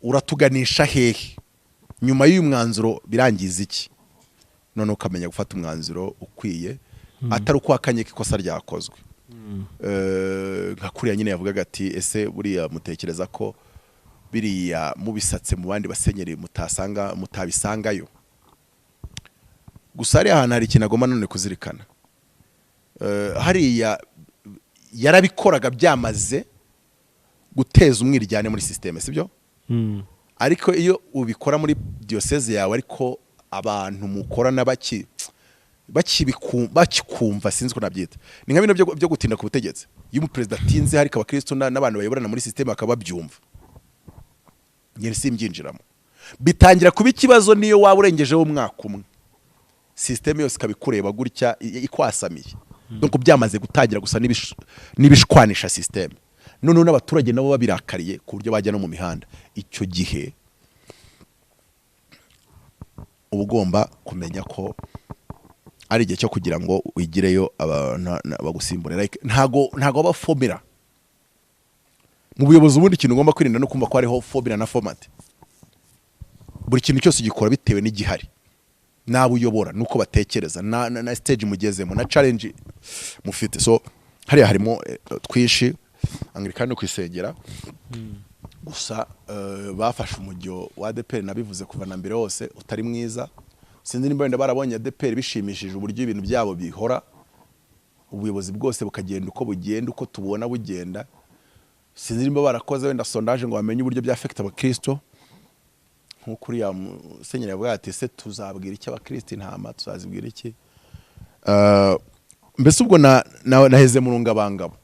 uratuganisha hehe, nyuma y'uyu mwanzuro birangiza iki, none ukamenya gufata umwanzuro ukwiye atari uko wakanye ikosa ryakozwe. Nka kuriya nyine yavugaga ati ese buriya mutekereza ko biriya mubisatse mu bandi basenyeri mutabisangayo. Gusa ari ahantu hari ikintu agomba none kuzirikana, hariya yarabikoraga byamaze guteza umwiryane muri systeme, sibyo? Ariko iyo ubikora muri diocese yawe ariko abantu mukorana bakikumva, sinzi ko nabyita, ni nka bino byo gutinda ku butegetsi. Iyo umuperezida atinze hari abakristo n'abantu bayoborana muri systeme akaba byumva, ngene simbyinjiramo, bitangira kuba ikibazo niyo waba urengejeho umwaka umwe, systeme yose kabikureba gutya ikwasamiye. Donc byamaze gutangira gusa nibishwanisha systeme, none n'abaturage nabo babirakariye ku buryo bajya no mu mihanda. Icyo gihe ubugomba kumenya ko ari igihe cyo kugira ngo wigireyo bagusimbure. Like ntago abafomera mu buyobozi. Ubundi ikintu ugomba kwirinda no kumva ko hariho fomera na format. Buri kintu cyose gikora bitewe n'igihari, nabo uyobora nuko batekereza na stage mugezemo na challenge mufite. So hariya harimo twishi Anglikani kwisengera gusa bafashe umujyo wa ADPR, nabivuze kuva na mbere hose utari mwiza. Sinzi nimba wenda barabonye ADPR bishimishije uburyo ibintu byabo bihora, ubuyobozi bwose bukagenda uko bugenda, uko tubona bugenda. Sinzi nimba barakoze wenda sondage ngo bamenye uburyo bya affect abakristo, nk'ukuri ya musenyeri yavuga ati se tuzabwira iki abakristo intama, tuzazibwira iki? Mbese ubwo naheze mu rungabangabo,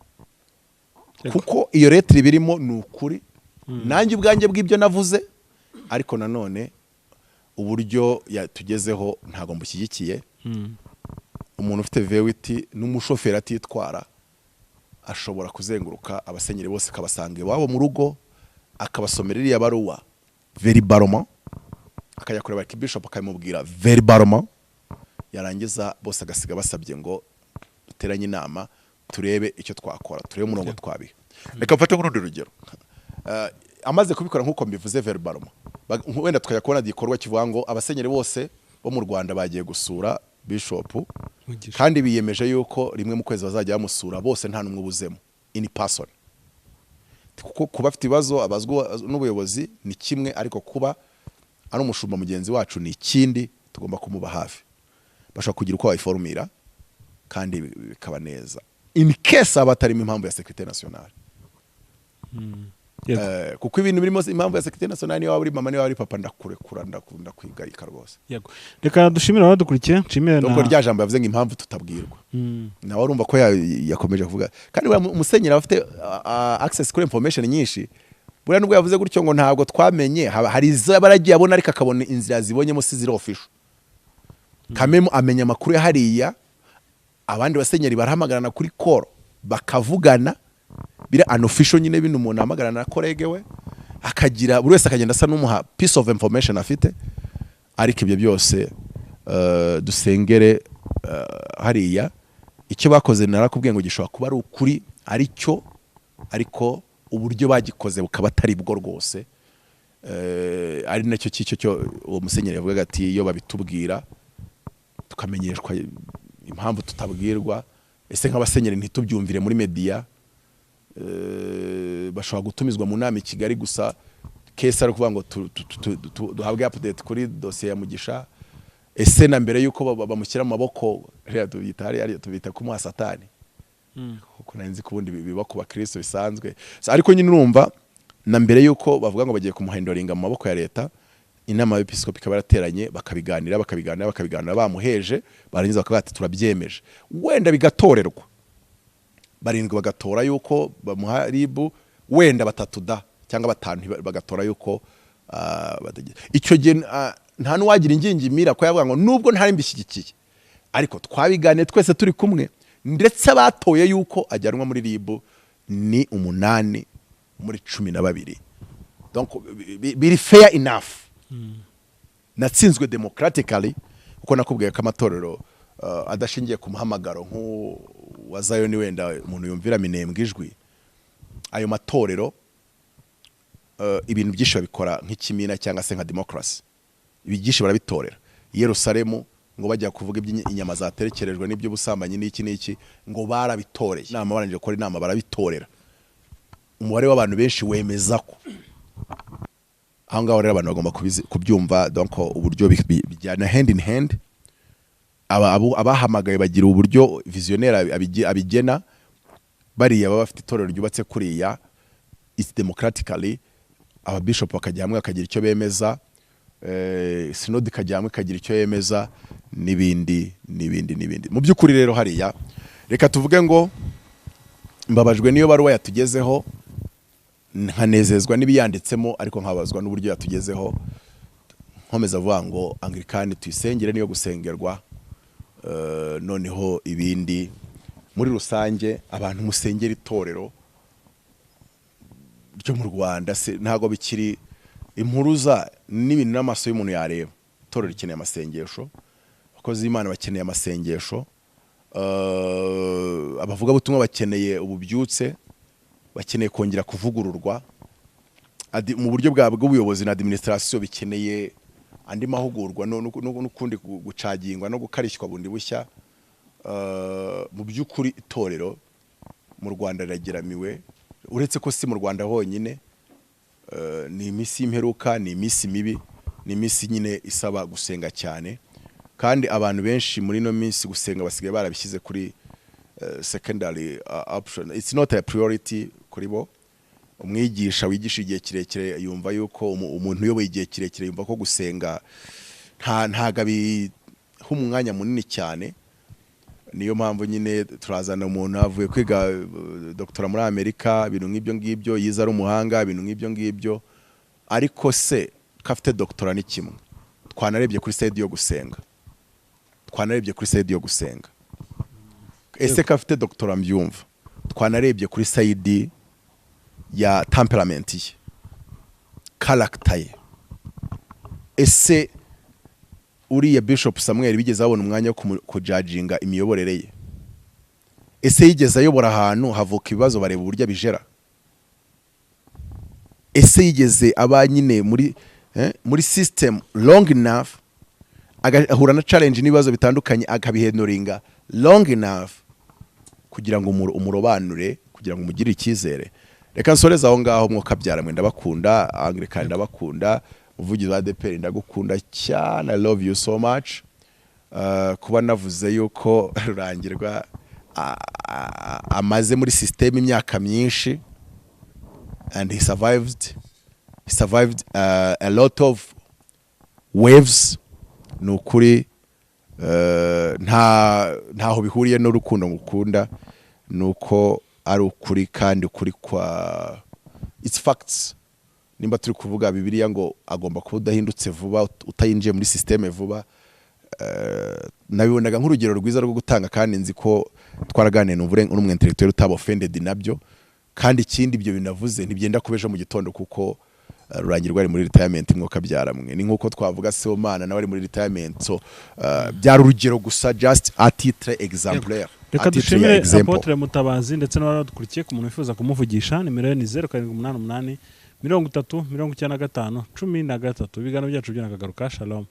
kuko iyo lettre birimo ni ukuri nanjye ubwanjye bw'ibyo navuze, ariko nanone uburyo yatugezeho ntago mbushyigikiye. Umuntu ufite vewiti n'umushoferi atitwara ashobora kuzenguruka abasenyeri bose kabasanga iwabo mu rugo, akabasomera iriya baruwa verbalement, akajya kureba archbishop akamubwira verbalement, yarangiza bose agasiga basabye ngo duteranye inama turebe icyo twakora, turebe umurongo twabiha. Reka mfate nk'urundi rugero, amaze kubikora nk'uko mbivuze verbalement, wenda tukajya kubona igikorwa kivuga ngo abasenyeri bose bo mu Rwanda bagiye gusura bishop, kandi biyemeje yuko rimwe mu kwezi bazajya bamusura bose nta numwe ubuzemo in person. Kuko kuba afite ibibazo abazwa n'ubuyobozi ni kimwe, ariko kuba ari umushumba mugenzi wacu ni ikindi, tugomba kumuba hafi. Bashaka kugira uko bayiformira kandi bikaba neza in case abatarimo impamvu ya secrétaire national. Kuko ibintu birimo impamvu ya secrétaire national niyo waba uri mama niyo waba uri papa, ndakurekura ndakunda kwigarika rwose. Yego, reka dushimira abadukurikiye. Nshimire na rya jambo yavuze ngo impamvu tutabwirwa, nawe urumva ko yakomeje kuvuga. Kandi umusenyeri afite access kuri information nyinshi, buriya nubwo yavuze gutyo ngo ntabwo twamenye, hari izabaragiye abona ariko akabona inzira zibonyemo si zero official. Kamemu amenya amakuru ya hariya, abandi basenyeri barahamagarana kuri call bakavugana, bira unofficial nyine bino umuntu ahamagarana na kolege we, akagira buri wese akagenda asa n'umuha piece of information afite. Ariko ibyo byose dusengere hariya icyo bakoze narakubwiye ngo gishobora kuba ari ukuri aricyo, ariko uburyo bagikoze bukaba atari bwo rwose. Ari nacyo cyo uwo musenyeri yavugaga ati iyo babitubwira tukamenyeshwa impamvu tutabwirwa, ese nk'abasenyeri ntitubyumvire muri media, bashobora gutumizwa mu nama i Kigali gusa kese ari kuvuga ngo duhabwe update kuri dossier ya Mugisha. Ese na mbere yuko bamushyira mu maboko tubita kumuha satani, kuko nanzi kubundi biba ku bakristo bisanzwe. Ariko nyine urumva na mbere yuko bavuga ngo bagiye kumuhindoringa mu maboko ya leta, inama y'episkopi ikaba yarateranye bakabiganira bamuheje barangiza bakavuga ati turabyemeje, wenda bigatorerwa barindwi bagatora yuko bamuha ribu, wenda batatu cyangwa batanu bagatora yuko icyo gihe nta n'uwagira ingingimira ko yavuga ngo nubwo ntari mbishyigikiye ariko twabiganiye twese turi kumwe, ndetse abatoye yuko ajyanwa muri ribu ni 8 muri 12. Donc biri fair enough. Natsinzwe democratically kuko nakubwiye ko amatorero adashingiye ku muhamagaro nk'uwa Zion, wenda umuntu yumvira minembwe ijwi. Ayo matorero ibintu byinshi babikora nk'ikimina cyangwa se nka democracy. Ibigisha barabitorera. Yerusalemu ngo bajya kuvuga iby'inyama zaterekerejwe n'iby'ubusambanyi n'iki ngo barabitoreye. Inama barangije gukora inama barabitorera. Umubare w'abantu benshi wemeza ko aho ngaho rero abantu bagomba kubyumva, donc uburyo bijyana hand in hand. Abahamagaye bagira uburyo visionnaire abigena, bariya baba bafite itorero ryubatse kuriya, it's democratically, aba bishop bakajya hamwe bakagira icyo bemeza, synod ikajya hamwe ikagira icyo yemeza, n'ibindi. Mu by'ukuri rero hariya reka tuvuge ngo mbabajwe niyo baruwa yatugezeho, nkanezezwa n'ibiyanditsemo, ariko nkabazwa n'uburyo yatugezeho. Nkomeza avuga ngo Anglikani tuyisengere niyo gusengerwa, noneho ibindi muri rusange abantu musengera itorero ryo mu Rwanda ntago bikiri impuruza n'ibintu n'amaso y'umuntu yareba. Itorero rikeneye amasengesho, abakozi b'Imana bakeneye amasengesho, abavuga butumwa bakeneye ububyutse, bakeneye kongera kuvugururwa mu buryo bw'ubuyobozi na administration, bikeneye andi mahugurwa n'ukundi gucagingwa no gukarishywa bundi bushya. Mu by'ukuri itorero mu Rwanda rirageramiwe, uretse ko si mu Rwanda honyine, ni imisi y'imperuka, ni imisi mibi, ni imisi nyine isaba gusenga cyane, kandi abantu benshi muri no minsi gusenga basigaye barabishyize kuri secondary option. It's not a priority kuri bo. Umwigisha wigisha igihe kirekire yumva yuko umuntu uyoboye igihe kirekire yumva ko gusenga ntaga umwanya munini cyane. Niyo mpamvu nyine turazana umuntu avuye kwiga doctora muri Amerika, ibintu nk'ibyo ngibyo, yiza ari umuhanga, ibintu nk'ibyo ngibyo, ariko se kafite doctora ni kimwe. Twanarebye kuri side yo gusenga, ese kafite doctora mbyumva. Twanarebye kuri side ya temperament ye, character ye. Ese uriya Bishop Samuel bigeze abona umwanya wo kujudginga imiyoborere ye? Ese yigeze ayobora ahantu havuka ibibazo bareba uburyo abijera? Ese yigeze aba nyine muri system long enough agahura na challenge n'ibibazo bitandukanye akabihendoringa long enough kugira ngo umurobanure, kugira ngo umugire icyizere? Reka nsoreza aho ngaho. Mwuka byaramwe ndabakunda, Anglikani ndabakunda, umuvugizi wa ADPR ndagukunda cyane, I love you so much. Kuba navuze yuko Rurangirwa amaze muri system imyaka myinshi, and he survived a lot of waves. Nukuri ntaho bihuriye n'urukundo ngukunda, nuko ari ukuri, kandi ukuri kwa it's facts. Nimba turi kuvuga Bibiliya ngo agomba kuba udahindutse vuba, utayinjiye muri systeme vuba, nabibonaga nk'urugero rwiza rwo gutanga, kandi nzi ko twaraganiye n'umwe intellectuel utaba offended nabyo. Kandi ikindi ibyo binavuze ntibyenda kubejo mu gitondo, kuko Rurangirwa ari muri retirement. Mwuka byaramwe ni nkuko twavuga Sibomana nawe ari muri retirement, so byari urugero gusa, just a titre exemplaire. Reka dushimire Apotre Mutabazi ndetse n'abadukurikiye. Ku muntu wifuza kumuvugisha, nimero ye ni 0788 30 95 13. Ibiganiro byacu by'akagaruka. Shalom.